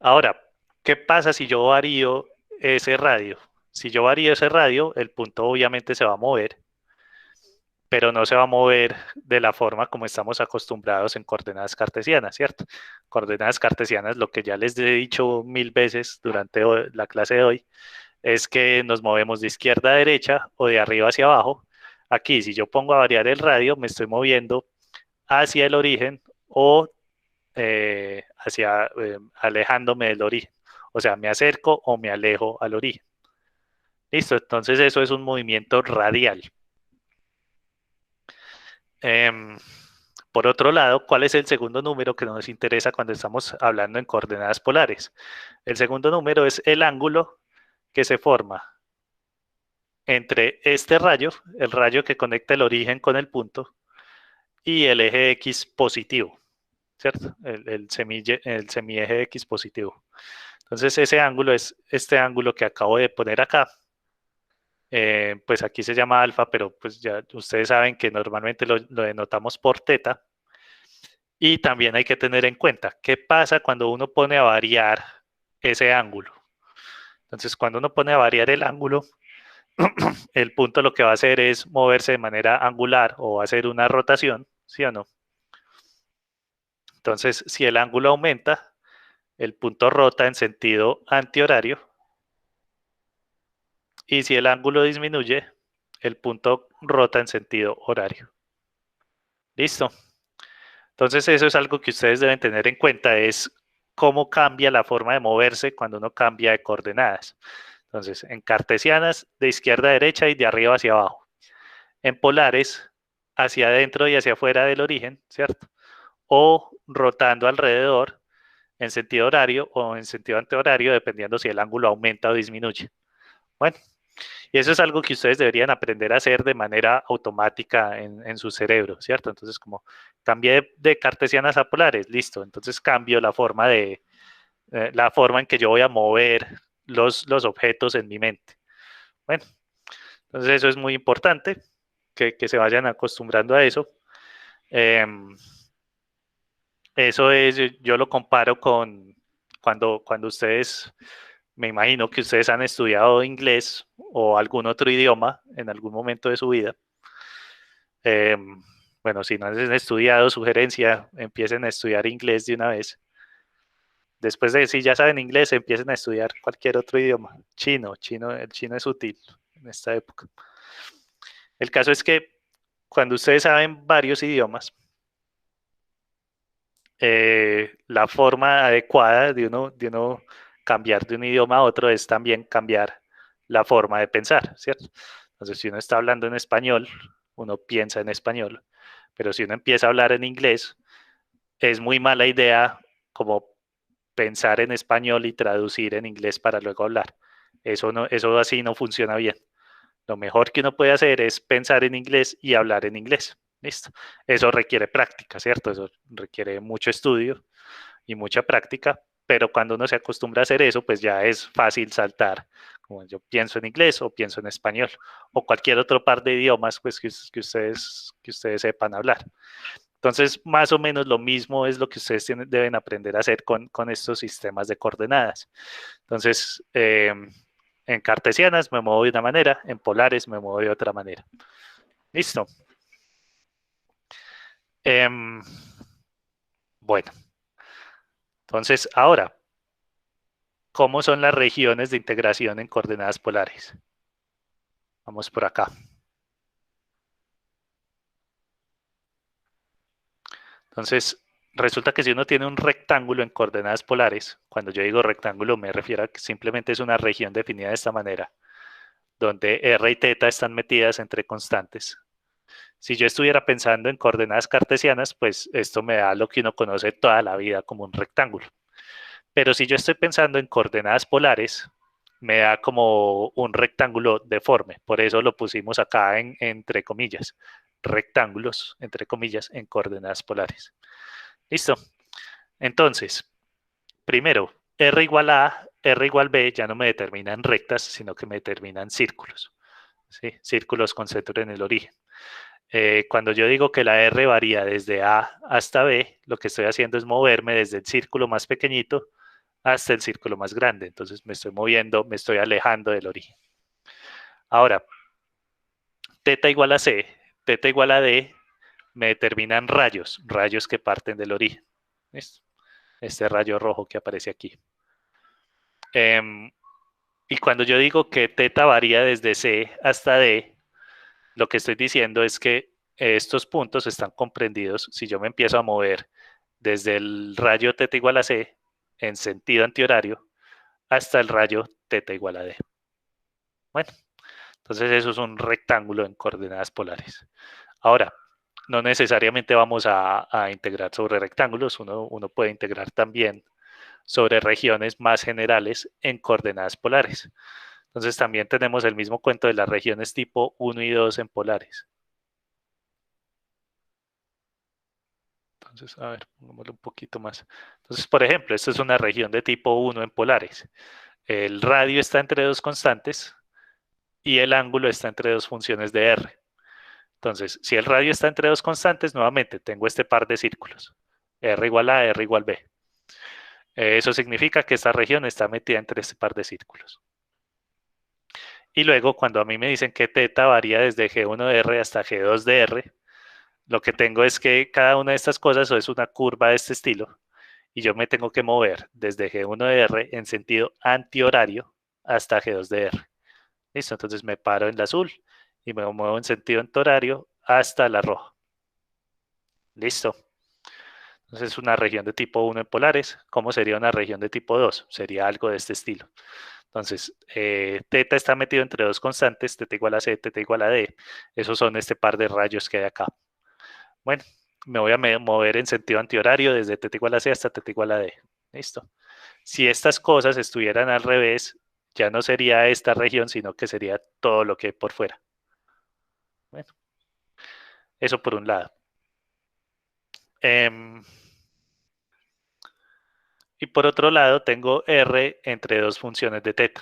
Ahora, ¿qué pasa si yo varío ese radio? Si yo varío ese radio, el punto obviamente se va a mover, pero no se va a mover de la forma como estamos acostumbrados en coordenadas cartesianas, ¿cierto? Coordenadas cartesianas, lo que ya les he dicho 1000 veces durante la clase de hoy, es que nos movemos de izquierda a derecha o de arriba hacia abajo. Aquí, si yo pongo a variar el radio, me estoy moviendo hacia el origen o alejándome del origen. O sea, me acerco o me alejo al origen. Listo, entonces eso es un movimiento radial. Por otro lado, ¿cuál es el segundo número que nos interesa cuando estamos hablando en coordenadas polares? El segundo número es el ángulo que se forma entre este rayo, el rayo que conecta el origen con el punto, y el eje X positivo, ¿cierto? El semieje X positivo. Entonces ese ángulo es este ángulo que acabo de poner acá. Pues aquí se llama alfa, pero pues ya ustedes saben que normalmente lo denotamos por teta. Y también hay que tener en cuenta, ¿qué pasa cuando uno pone a variar ese ángulo? Entonces cuando uno pone a variar el ángulo, el punto lo que va a hacer es moverse de manera angular o va a hacer una rotación, ¿sí o no? Entonces, si el ángulo aumenta, el punto rota en sentido antihorario. Y si el ángulo disminuye, el punto rota en sentido horario. ¿Listo? Entonces, eso es algo que ustedes deben tener en cuenta, es cómo cambia la forma de moverse cuando uno cambia de coordenadas. Entonces, en cartesianas, de izquierda a derecha y de arriba hacia abajo. En polares, hacia adentro y hacia afuera del origen, ¿cierto? O rotando alrededor en sentido horario o en sentido antihorario, dependiendo si el ángulo aumenta o disminuye. Bueno, y eso es algo que ustedes deberían aprender a hacer de manera automática en su cerebro, ¿cierto? Entonces, como cambié de cartesianas a polares, listo, entonces cambio la forma en que yo voy a mover los objetos en mi mente. Bueno, entonces eso es muy importante, que se vayan acostumbrando a eso. Eso es, yo lo comparo con cuando ustedes, me imagino que ustedes han estudiado inglés o algún otro idioma en algún momento de su vida. Bueno, si no han estudiado, sugerencia, empiecen a estudiar inglés de una vez. Después de, si ya saben inglés, empiecen a estudiar cualquier otro idioma. El chino es útil en esta época. El caso es que cuando ustedes saben varios idiomas, la forma adecuada de uno cambiar de un idioma a otro es también cambiar la forma de pensar, ¿cierto? Entonces, si uno está hablando en español, uno piensa en español, pero si uno empieza a hablar en inglés, es muy mala idea como pensar en español y traducir en inglés para luego hablar. Eso así no funciona bien. Lo mejor que uno puede hacer es pensar en inglés y hablar en inglés, Listo. Eso requiere práctica, ¿cierto? Eso requiere mucho estudio y mucha práctica, pero cuando uno se acostumbra a hacer eso, pues ya es fácil saltar. Como yo pienso en inglés o pienso en español o cualquier otro par de idiomas pues, que ustedes sepan hablar. Entonces, más o menos lo mismo es lo que ustedes deben aprender a hacer con estos sistemas de coordenadas. Entonces, en cartesianas me muevo de una manera, en polares me muevo de otra manera. Listo. Bueno, entonces ahora, ¿cómo son las regiones de integración en coordenadas polares? Vamos por acá. Entonces, resulta que si uno tiene un rectángulo en coordenadas polares, cuando yo digo rectángulo me refiero a que simplemente es una región definida de esta manera, donde r y θ están metidas entre constantes. Si yo estuviera pensando en coordenadas cartesianas, pues esto me da lo que uno conoce toda la vida como un rectángulo. Pero si yo estoy pensando en coordenadas polares, me da como un rectángulo deforme. Por eso lo pusimos acá entre comillas. Rectángulos, entre comillas, en coordenadas polares. ¿Listo? Entonces, primero, R igual a, R igual B ya no me determinan rectas, sino que me determinan círculos. ¿Sí? Círculos con centro en el origen. Cuando yo digo que la R varía desde A hasta B, lo que estoy haciendo es moverme desde el círculo más pequeñito hasta el círculo más grande. Entonces me estoy moviendo, me estoy alejando del origen. Ahora, θ igual a C, θ igual a D, me determinan rayos que parten del origen. ¿Listo? Este rayo rojo que aparece aquí. Y cuando yo digo que θ varía desde C hasta D, lo que estoy diciendo es que estos puntos están comprendidos si yo me empiezo a mover desde el rayo θ igual a C en sentido antihorario hasta el rayo θ igual a D. Bueno, entonces eso es un rectángulo en coordenadas polares. Ahora, no necesariamente vamos a integrar sobre rectángulos, uno puede integrar también sobre regiones más generales en coordenadas polares. Entonces también tenemos el mismo cuento de las regiones tipo 1 y 2 en polares. Entonces, a ver, pongámoslo un poquito más. Entonces, por ejemplo, esta es una región de tipo 1 en polares. El radio está entre dos constantes y el ángulo está entre dos funciones de R. Entonces, si el radio está entre dos constantes, nuevamente tengo este par de círculos. R igual a, R igual B. Eso significa que esta región está metida entre este par de círculos. Y luego, cuando a mí me dicen que θ varía desde G1 de R hasta G2 de R, lo que tengo es que cada una de estas cosas es una curva de este estilo y yo me tengo que mover desde G1 de R en sentido antihorario hasta G2 de R. ¿Listo? Entonces me paro en la azul y me muevo en sentido antihorario hasta la roja. ¿Listo? Entonces es una región de tipo 1 en polares. ¿Cómo sería una región de tipo 2? Sería algo de este estilo. Entonces, θ está metido entre dos constantes, θ igual a C, θ igual a D. Esos son este par de rayos que hay acá. Bueno, me voy a mover en sentido antihorario desde θ igual a C hasta θ igual a D. ¿Listo? Si estas cosas estuvieran al revés, ya no sería esta región, sino que sería todo lo que hay por fuera. Bueno, eso por un lado. Y por otro lado tengo R entre dos funciones de θ.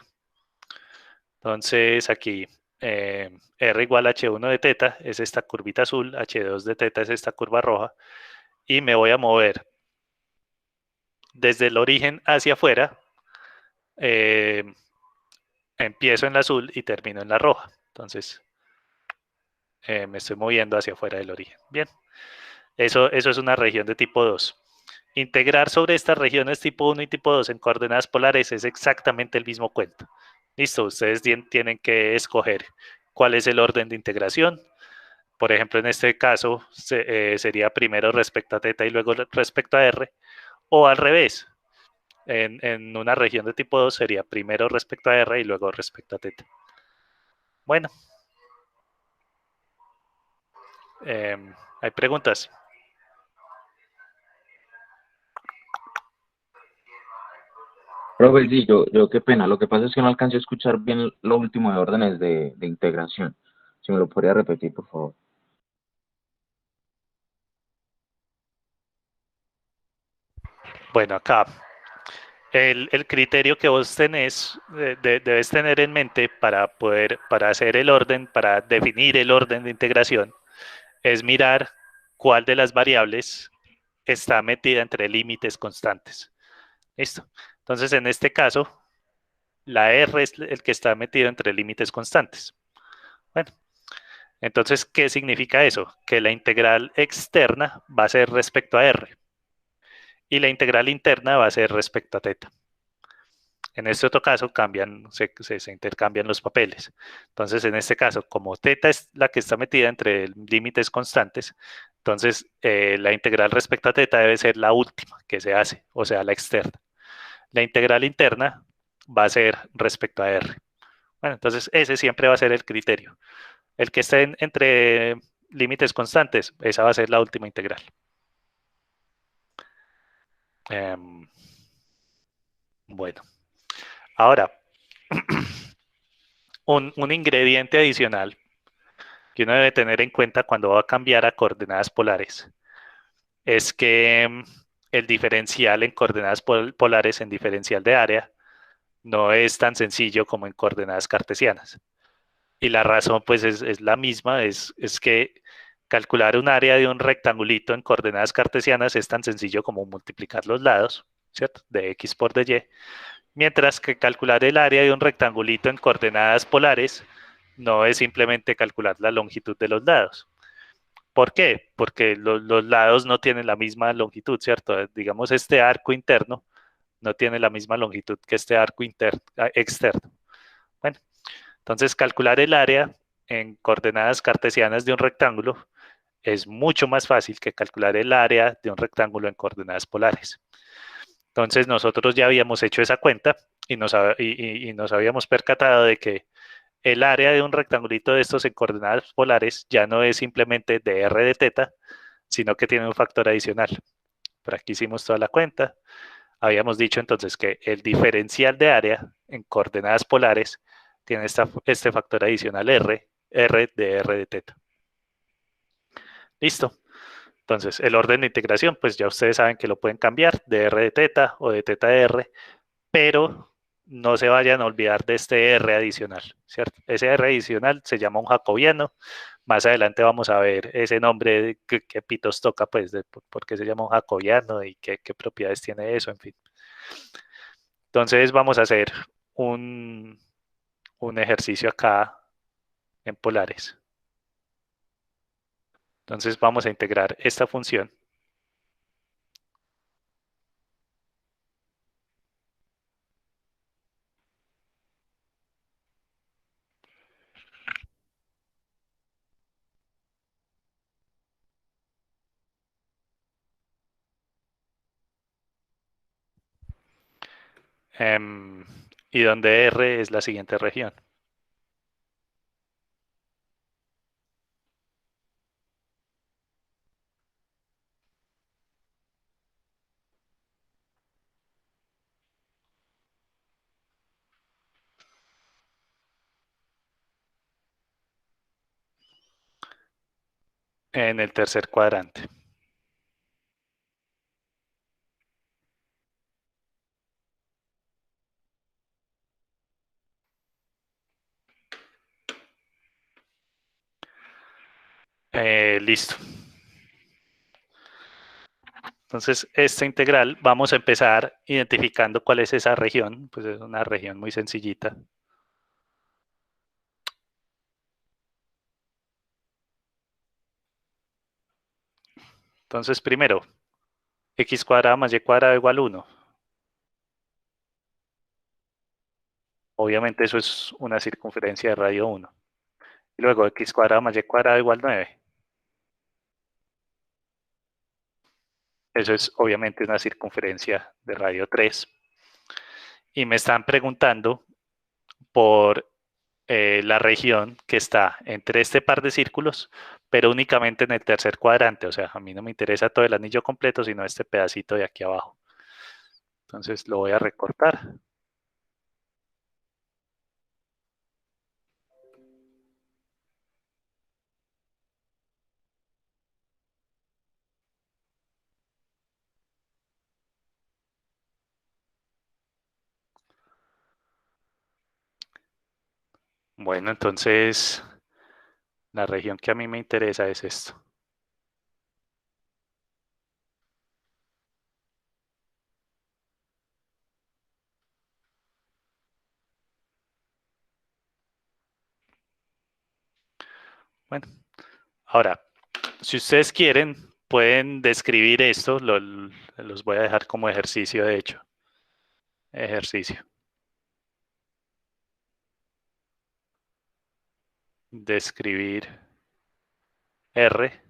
Entonces aquí R igual a H1 de θ es esta curvita azul, H2 de θ es esta curva roja, y me voy a mover desde el origen hacia afuera, empiezo en la azul y termino en la roja. Entonces me estoy moviendo hacia afuera del origen. Bien, eso es una región de tipo 2. Integrar sobre estas regiones tipo 1 y tipo 2 en coordenadas polares es exactamente el mismo cuento. Listo, ustedes tienen que escoger cuál es el orden de integración. Por ejemplo, en este caso sería primero respecto a θ y luego respecto a R, o al revés. En una región de tipo 2 sería primero respecto a R y luego respecto a θ. Bueno. ¿Hay preguntas? Profe, sí, yo qué pena. Lo que pasa es que no alcancé a escuchar bien lo último de órdenes de integración. Si me lo podría repetir, por favor. Bueno, acá el criterio que vos tenés, debes tener en mente para hacer el orden, para definir el orden de integración, es mirar cuál de las variables está metida entre límites constantes. ¿Listo? Entonces, en este caso, la R es el que está metido entre límites constantes. Bueno, entonces, ¿qué significa eso? Que la integral externa va a ser respecto a R y la integral interna va a ser respecto a θ. En este otro caso se intercambian los papeles. Entonces, en este caso, como θ es la que está metida entre límites constantes, entonces la integral respecto a θ debe ser la última que se hace, o sea, la externa. La integral interna va a ser respecto a R. Bueno, entonces ese siempre va a ser el criterio. El que esté entre límites constantes, esa va a ser la última integral. Bueno, ahora, un ingrediente adicional que uno debe tener en cuenta cuando va a cambiar a coordenadas polares es que el diferencial en coordenadas polares en diferencial de área no es tan sencillo como en coordenadas cartesianas. Y la razón pues es la misma, es que calcular un área de un rectangulito en coordenadas cartesianas es tan sencillo como multiplicar los lados, ¿cierto? De x por de y, mientras que calcular el área de un rectangulito en coordenadas polares no es simplemente calcular la longitud de los lados. ¿Por qué? Porque los lados no tienen la misma longitud, ¿cierto? Digamos, este arco interno no tiene la misma longitud que este arco externo. Bueno, entonces calcular el área en coordenadas cartesianas de un rectángulo es mucho más fácil que calcular el área de un rectángulo en coordenadas polares. Entonces nosotros ya habíamos hecho esa cuenta y nos habíamos percatado de que el área de un rectangulito de estos en coordenadas polares ya no es simplemente de r de θ, sino que tiene un factor adicional. Por aquí hicimos toda la cuenta. Habíamos dicho entonces que el diferencial de área en coordenadas polares tiene este factor adicional r de r de θ. Listo. Entonces, el orden de integración, pues ya ustedes saben que lo pueden cambiar de r de θ o de θ de r, pero no se vayan a olvidar de este r adicional, ¿cierto? Ese r adicional se llama un jacobiano. Más adelante vamos a ver ese nombre, qué pitos toca, pues, por qué se llama un jacobiano y qué propiedades tiene eso, en fin. Entonces vamos a hacer un ejercicio acá en polares. Entonces vamos a integrar esta función. Y donde R es la siguiente región. En el tercer cuadrante. Listo. Entonces, esta integral, vamos a empezar identificando cuál es esa región. Pues es una región muy sencillita. Entonces, primero, x cuadrado más y cuadrado igual 1. Obviamente eso es una circunferencia de radio 1. Y luego x cuadrado más y cuadrado igual 9. Eso es obviamente una circunferencia de radio 3. Y me están preguntando por la región que está entre este par de círculos, pero únicamente en el tercer cuadrante. O sea, a mí no me interesa todo el anillo completo, sino este pedacito de aquí abajo. Entonces lo voy a recortar. Bueno, entonces la región que a mí me interesa es esto. Bueno, ahora, si ustedes quieren, pueden describir esto, los voy a dejar como ejercicio, de hecho. Ejercicio. Describir R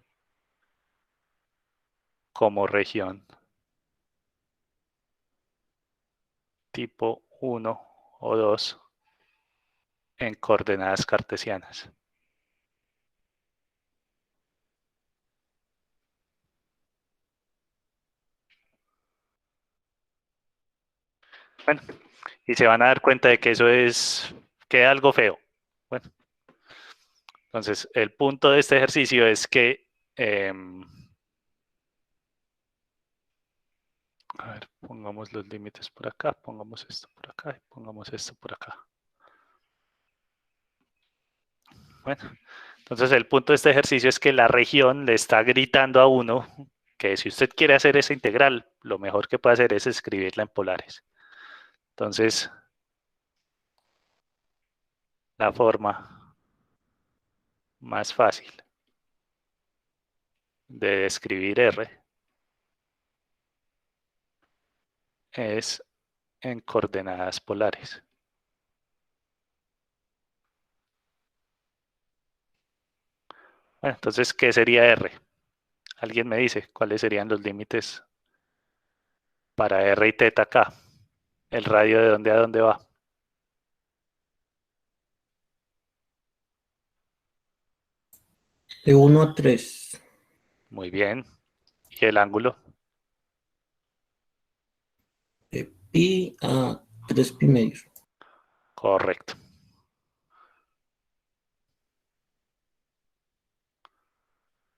como región tipo 1 o 2 en coordenadas cartesianas. Bueno, y se van a dar cuenta de que eso queda algo feo. Bueno, entonces el punto de este ejercicio es que, a ver, pongamos los límites por acá, pongamos esto por acá y pongamos esto por acá. Bueno, entonces el punto de este ejercicio es que la región le está gritando a uno que si usted quiere hacer esa integral, lo mejor que puede hacer es escribirla en polares. Entonces, la forma más fácil de describir R es en coordenadas polares. Bueno, entonces, ¿qué sería R? ¿Alguien me dice cuáles serían los límites para R y teta acá? ¿El radio de dónde a dónde va? De 1 a 3. Muy bien. ¿Y el ángulo? De pi a 3 pi medios. Correcto.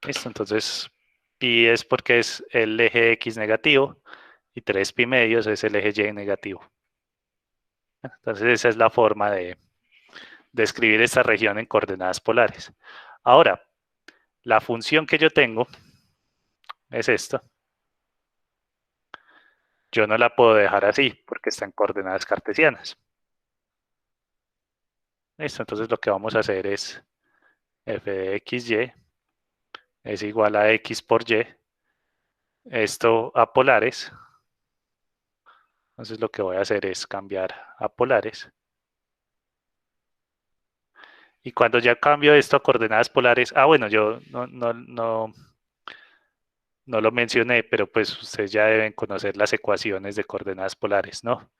Listo, entonces pi es porque es el eje X negativo y 3 pi medios es el eje Y negativo. Entonces esa es la forma de describir esta región en coordenadas polares. Ahora, la función que yo tengo es esta. Yo no la puedo dejar así porque está en coordenadas cartesianas. Listo, entonces lo que vamos a hacer es f de xy es igual a x por y. Esto a polares. Entonces lo que voy a hacer es cambiar a polares. Y cuando ya cambio esto a coordenadas polares, bueno, yo no lo mencioné, pero pues ustedes ya deben conocer las ecuaciones de coordenadas polares, ¿no?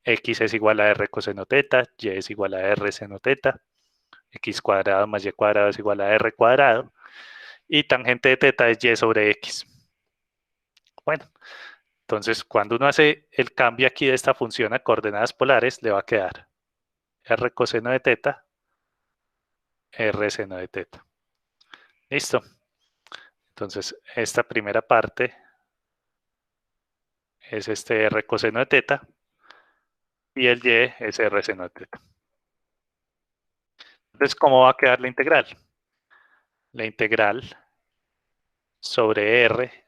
X es igual a R coseno teta, Y es igual a R seno teta, X cuadrado más Y cuadrado es igual a R cuadrado, y tangente de teta es Y sobre X. Bueno, entonces cuando uno hace el cambio aquí de esta función a coordenadas polares, le va a quedar R coseno de teta, R seno de teta. ¿Listo? Entonces, esta primera parte es este R coseno de teta y el Y es R seno de teta. Entonces, ¿cómo va a quedar la integral? La integral sobre R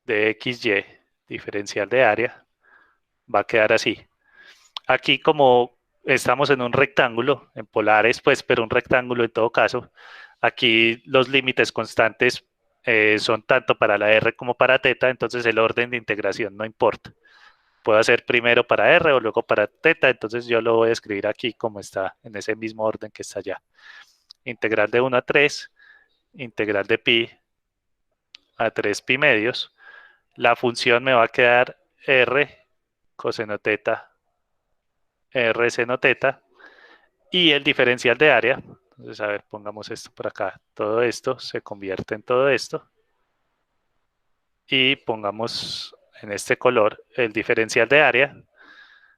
de XY diferencial de área va a quedar así. Aquí como estamos en un rectángulo, en polares, pues, pero un rectángulo en todo caso, aquí los límites constantes son tanto para la R como para teta, entonces el orden de integración no importa. Puedo hacer primero para R o luego para teta, entonces yo lo voy a escribir aquí como está, en ese mismo orden que está allá. Integral de 1 a 3, integral de pi a 3 pi medios. La función me va a quedar R coseno teta, R seno teta, y el diferencial de área. Entonces, a ver, pongamos esto por acá. Todo esto se convierte en todo esto. Y pongamos en este color el diferencial de área.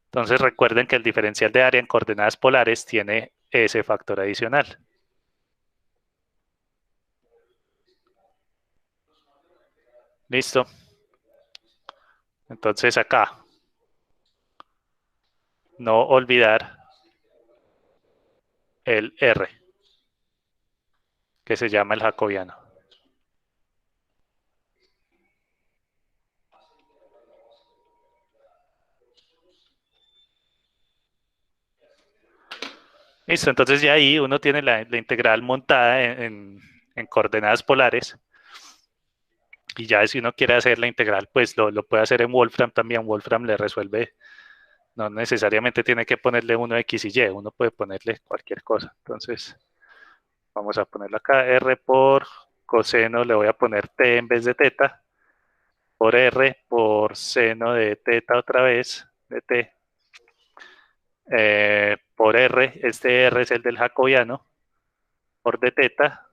Entonces recuerden que el diferencial de área en coordenadas polares tiene ese factor adicional. Listo. Entonces acá, no olvidar el R, que se llama el jacobiano. Listo, entonces ya ahí uno tiene la integral montada en coordenadas polares. Y ya si uno quiere hacer la integral, pues lo puede hacer en Wolfram también. Wolfram le resuelve, no necesariamente tiene que ponerle uno X y Y, uno puede ponerle cualquier cosa. Entonces, vamos a ponerlo acá, R por coseno, le voy a poner T en vez de teta, por R por seno de teta otra vez, de T, por R, este R es el del jacobiano, por d teta,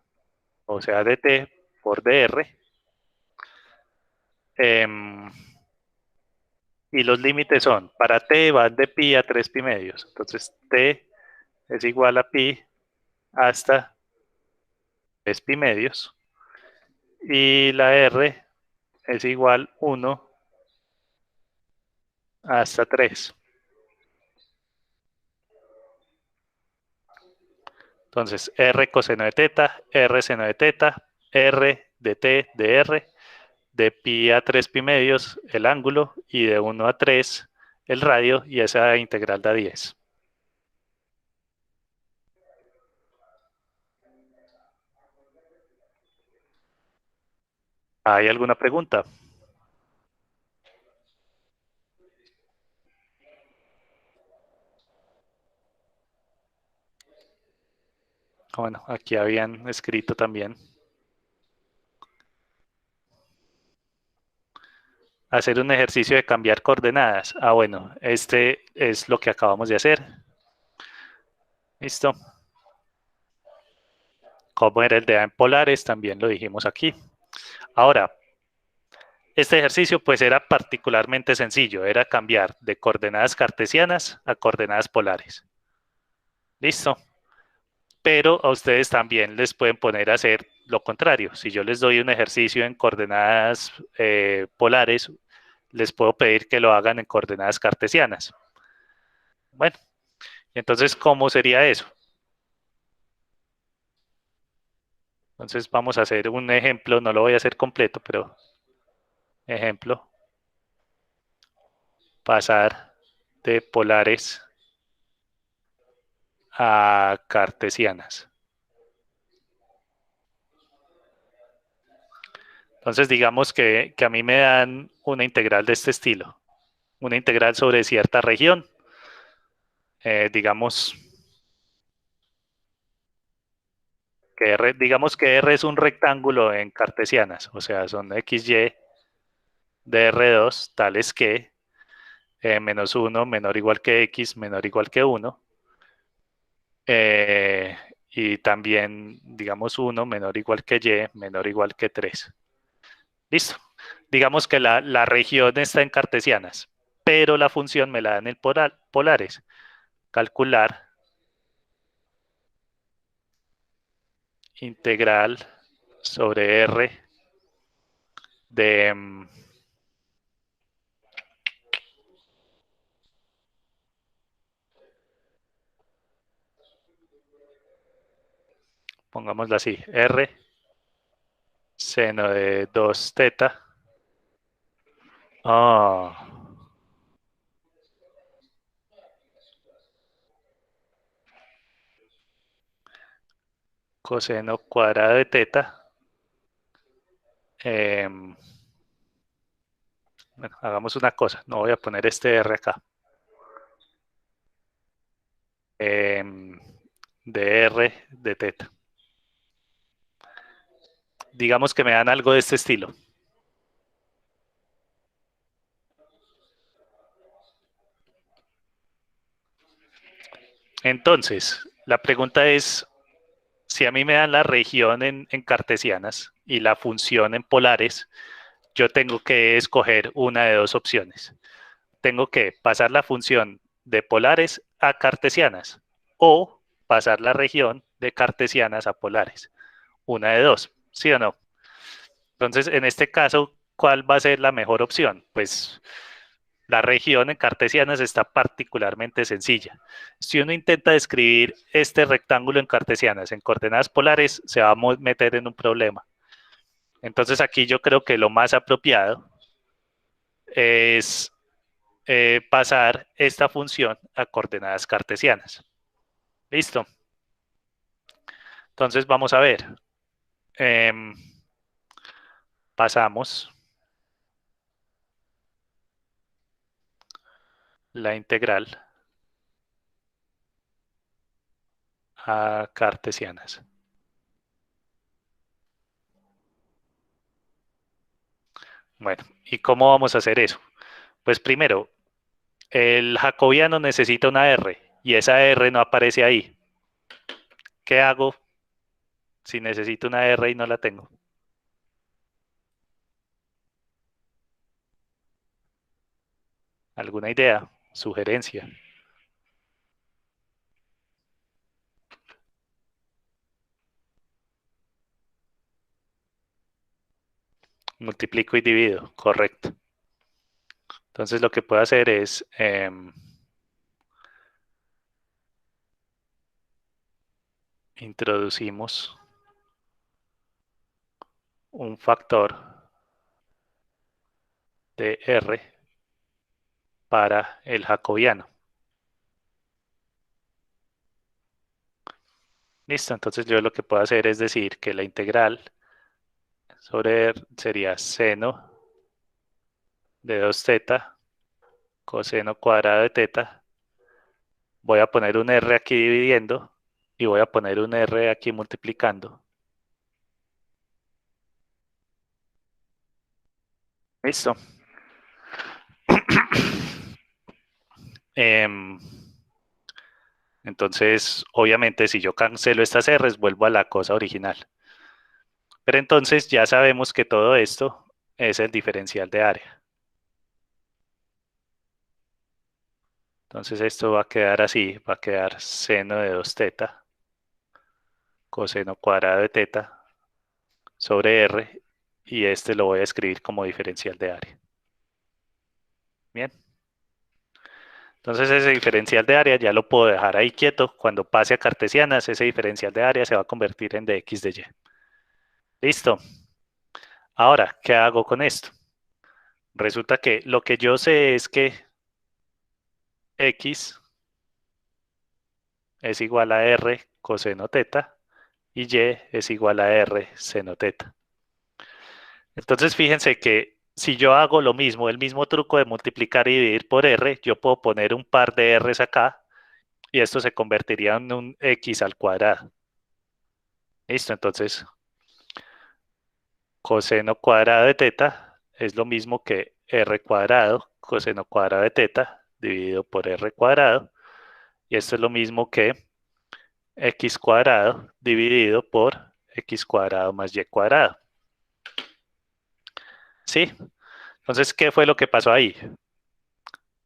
o sea, dt por dr. Y los límites son, para t van de pi a 3 pi medios. Entonces t es igual a pi hasta 3 pi medios. Y la r es igual 1 hasta 3. Entonces r coseno de teta, r seno de teta, r de t de r, de pi a 3 pi medios el ángulo y de 1 a 3 el radio, y esa integral da 10. ¿Hay alguna pregunta? Bueno, aquí habían escrito también. Hacer un ejercicio de cambiar coordenadas. Ah, bueno, este es lo que acabamos de hacer. Listo. Como era el de A en polares, también lo dijimos aquí. Ahora, este ejercicio pues era particularmente sencillo, era cambiar de coordenadas cartesianas a coordenadas polares. Listo. Pero a ustedes también les pueden poner a hacer lo contrario. Si yo les doy un ejercicio en coordenadas polares, les puedo pedir que lo hagan en coordenadas cartesianas. Bueno, entonces, ¿cómo sería eso? Entonces vamos a hacer un ejemplo, no lo voy a hacer completo, pero ejemplo, pasar de polares a cartesianas. Entonces digamos que a mí me dan una integral de este estilo, una integral sobre cierta región, digamos que R es un rectángulo en cartesianas, o sea, son XY de R2 tales que menos 1 menor o igual que X menor o igual que 1, y también, digamos, 1 menor o igual que Y menor o igual que 3. Listo. Digamos que la región está en cartesianas, pero la función me la dan en polares. Calcular integral sobre R de pongámoslo así, R seno de 2 teta. Coseno cuadrado de teta. Bueno, hagamos una cosa, no voy a poner este R acá. De R de teta. Digamos que me dan algo de este estilo. Entonces, la pregunta es, si a mí me dan la región en cartesianas y la función en polares, yo tengo que escoger una de dos opciones. Tengo que pasar la función de polares a cartesianas o pasar la región de cartesianas a polares. Una de dos, ¿sí o no? Entonces, en este caso, ¿cuál va a ser la mejor opción? Pues La región en cartesianas está particularmente sencilla. Si uno intenta describir este rectángulo en cartesianas, en coordenadas polares, se va a meter en un problema. Entonces aquí yo creo que lo más apropiado es pasar esta función a coordenadas cartesianas. ¿Listo? Entonces vamos a ver. Pasamos la integral a cartesianas. Bueno, ¿y cómo vamos a hacer eso? Pues primero, el jacobiano necesita una R y esa R no aparece ahí. ¿Qué hago si necesito una R y no la tengo? ¿Alguna idea? ¿Sugerencia? Multiplico y divido, correcto. Entonces lo que puedo hacer es introducimos un factor de R para el jacobiano. Listo, entonces yo lo que puedo hacer es decir que la integral sobre R sería seno de 2θ coseno cuadrado de θ. Voy a poner un R aquí dividiendo y voy a poner un R aquí multiplicando. Listo. Entonces, obviamente, si yo cancelo estas R's, vuelvo a la cosa original. Pero entonces ya sabemos que todo esto es el diferencial de área. Entonces esto va a quedar así, va a quedar seno de 2θ coseno cuadrado de θ sobre R y este lo voy a escribir como diferencial de área. Bien. Entonces ese diferencial de área ya lo puedo dejar ahí quieto. Cuando pase a cartesianas, ese diferencial de área se va a convertir en dx de y. Listo. Ahora, ¿qué hago con esto? Resulta que lo que yo sé es que x es igual a r coseno θ y y es igual a r seno θ. Entonces fíjense que si yo hago lo mismo, el mismo truco de multiplicar y dividir por r, yo puedo poner un par de r's acá y esto se convertiría en un x al cuadrado. Listo, entonces coseno cuadrado de θ es lo mismo que r cuadrado coseno cuadrado de θ dividido por r cuadrado y esto es lo mismo que x cuadrado dividido por x cuadrado más y cuadrado. ¿Sí? Entonces, ¿qué fue lo que pasó ahí?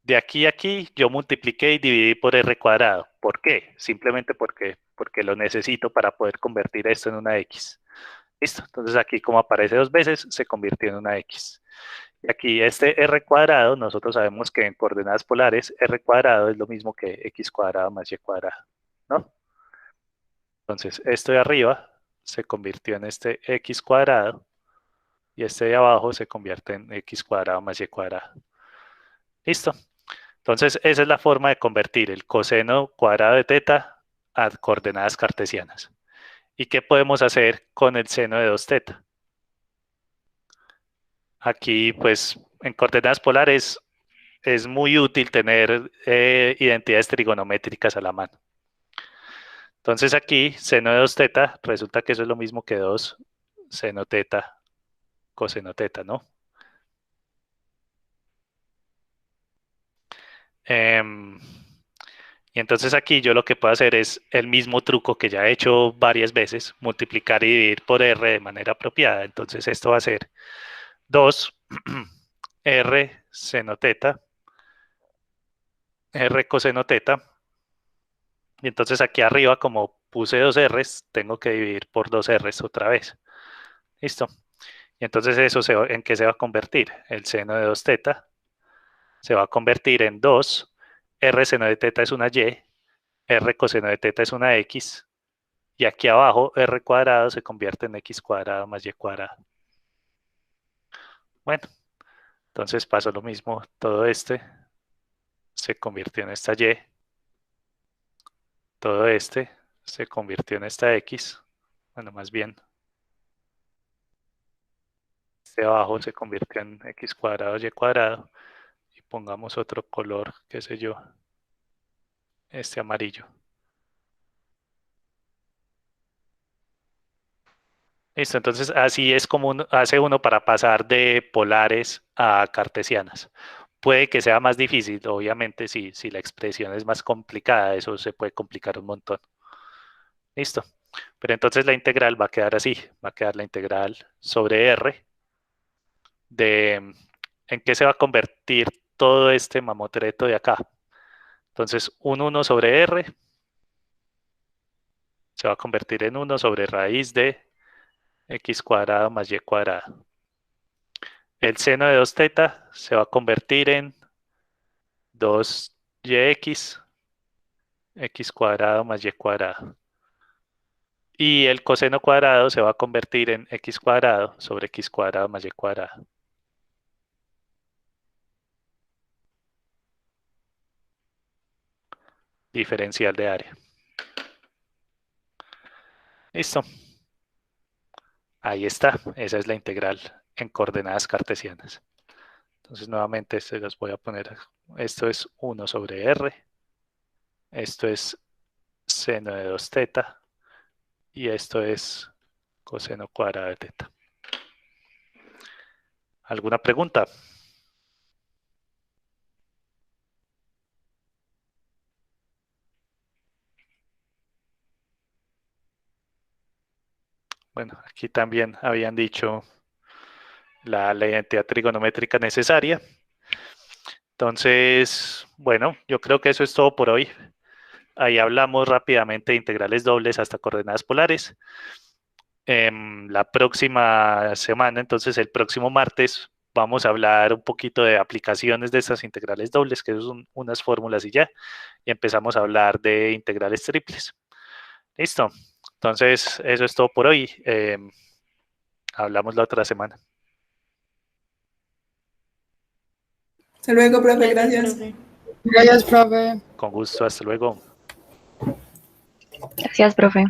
De aquí a aquí yo multipliqué y dividí por r cuadrado. ¿Por qué? Simplemente porque lo necesito para poder convertir esto en una x. Listo, entonces aquí como aparece dos veces, se convirtió en una x. Y aquí este r cuadrado, nosotros sabemos que en coordenadas polares, r cuadrado es lo mismo que x cuadrado más y cuadrado, ¿no? Entonces esto de arriba se convirtió en este x cuadrado y este de abajo se convierte en x cuadrado más y cuadrado. ¿Listo? Entonces esa es la forma de convertir el coseno cuadrado de θ a coordenadas cartesianas. ¿Y qué podemos hacer con el seno de 2θ? Aquí, pues, en coordenadas polares es muy útil tener identidades trigonométricas a la mano. Entonces aquí, seno de 2θ, resulta que eso es lo mismo que 2 seno θ coseno θ, ¿no? Y entonces aquí yo lo que puedo hacer es el mismo truco que ya he hecho varias veces, multiplicar y dividir por r de manera apropiada. Entonces esto va a ser 2 r seno θ, r coseno θ. Y entonces aquí arriba, como puse dos r's, tengo que dividir por dos r's otra vez. ¿Listo? Y entonces eso ¿en qué se va a convertir? El seno de 2θ se va a convertir en 2, r seno de teta es una y, r coseno de teta es una x, y aquí abajo r cuadrado se convierte en x cuadrado más y cuadrado. Bueno, entonces pasó lo mismo, todo este se convirtió en esta y, todo este se convirtió en esta x, bueno, más bien, este abajo se convirtió en x cuadrado y cuadrado, y pongamos otro color, qué sé yo, este amarillo. Listo, entonces así es como hace uno para pasar de polares a cartesianas. Puede que sea más difícil, obviamente, si la expresión es más complicada, eso se puede complicar un montón. Listo, pero entonces la integral va a quedar así, va a quedar la integral sobre R de en qué se va a convertir todo este mamotreto de acá. Entonces, un 1 sobre R se va a convertir en 1 sobre raíz de x cuadrado más y cuadrado. El seno de 2 teta se va a convertir en 2yx, x cuadrado más y cuadrado. Y el coseno cuadrado se va a convertir en x cuadrado sobre x cuadrado más y cuadrado. Diferencial de área. Listo. Ahí está, esa es la integral en coordenadas cartesianas. Entonces nuevamente se los voy a poner. Esto es 1 sobre r. Esto es seno de 2 teta. Y esto es coseno cuadrado de teta. ¿Alguna pregunta? Bueno, aquí también habían dicho la identidad trigonométrica necesaria. Entonces, bueno, yo creo que eso es todo por hoy. Ahí hablamos rápidamente de integrales dobles hasta coordenadas polares. La próxima semana, entonces el próximo martes, vamos a hablar un poquito de aplicaciones de estas integrales dobles, que son unas fórmulas y ya. Y empezamos a hablar de integrales triples. Listo. Entonces, eso es todo por hoy. Hablamos la otra semana. Hasta luego, profe, gracias. Profe. Gracias, profe. Con gusto, hasta luego. Gracias, profe.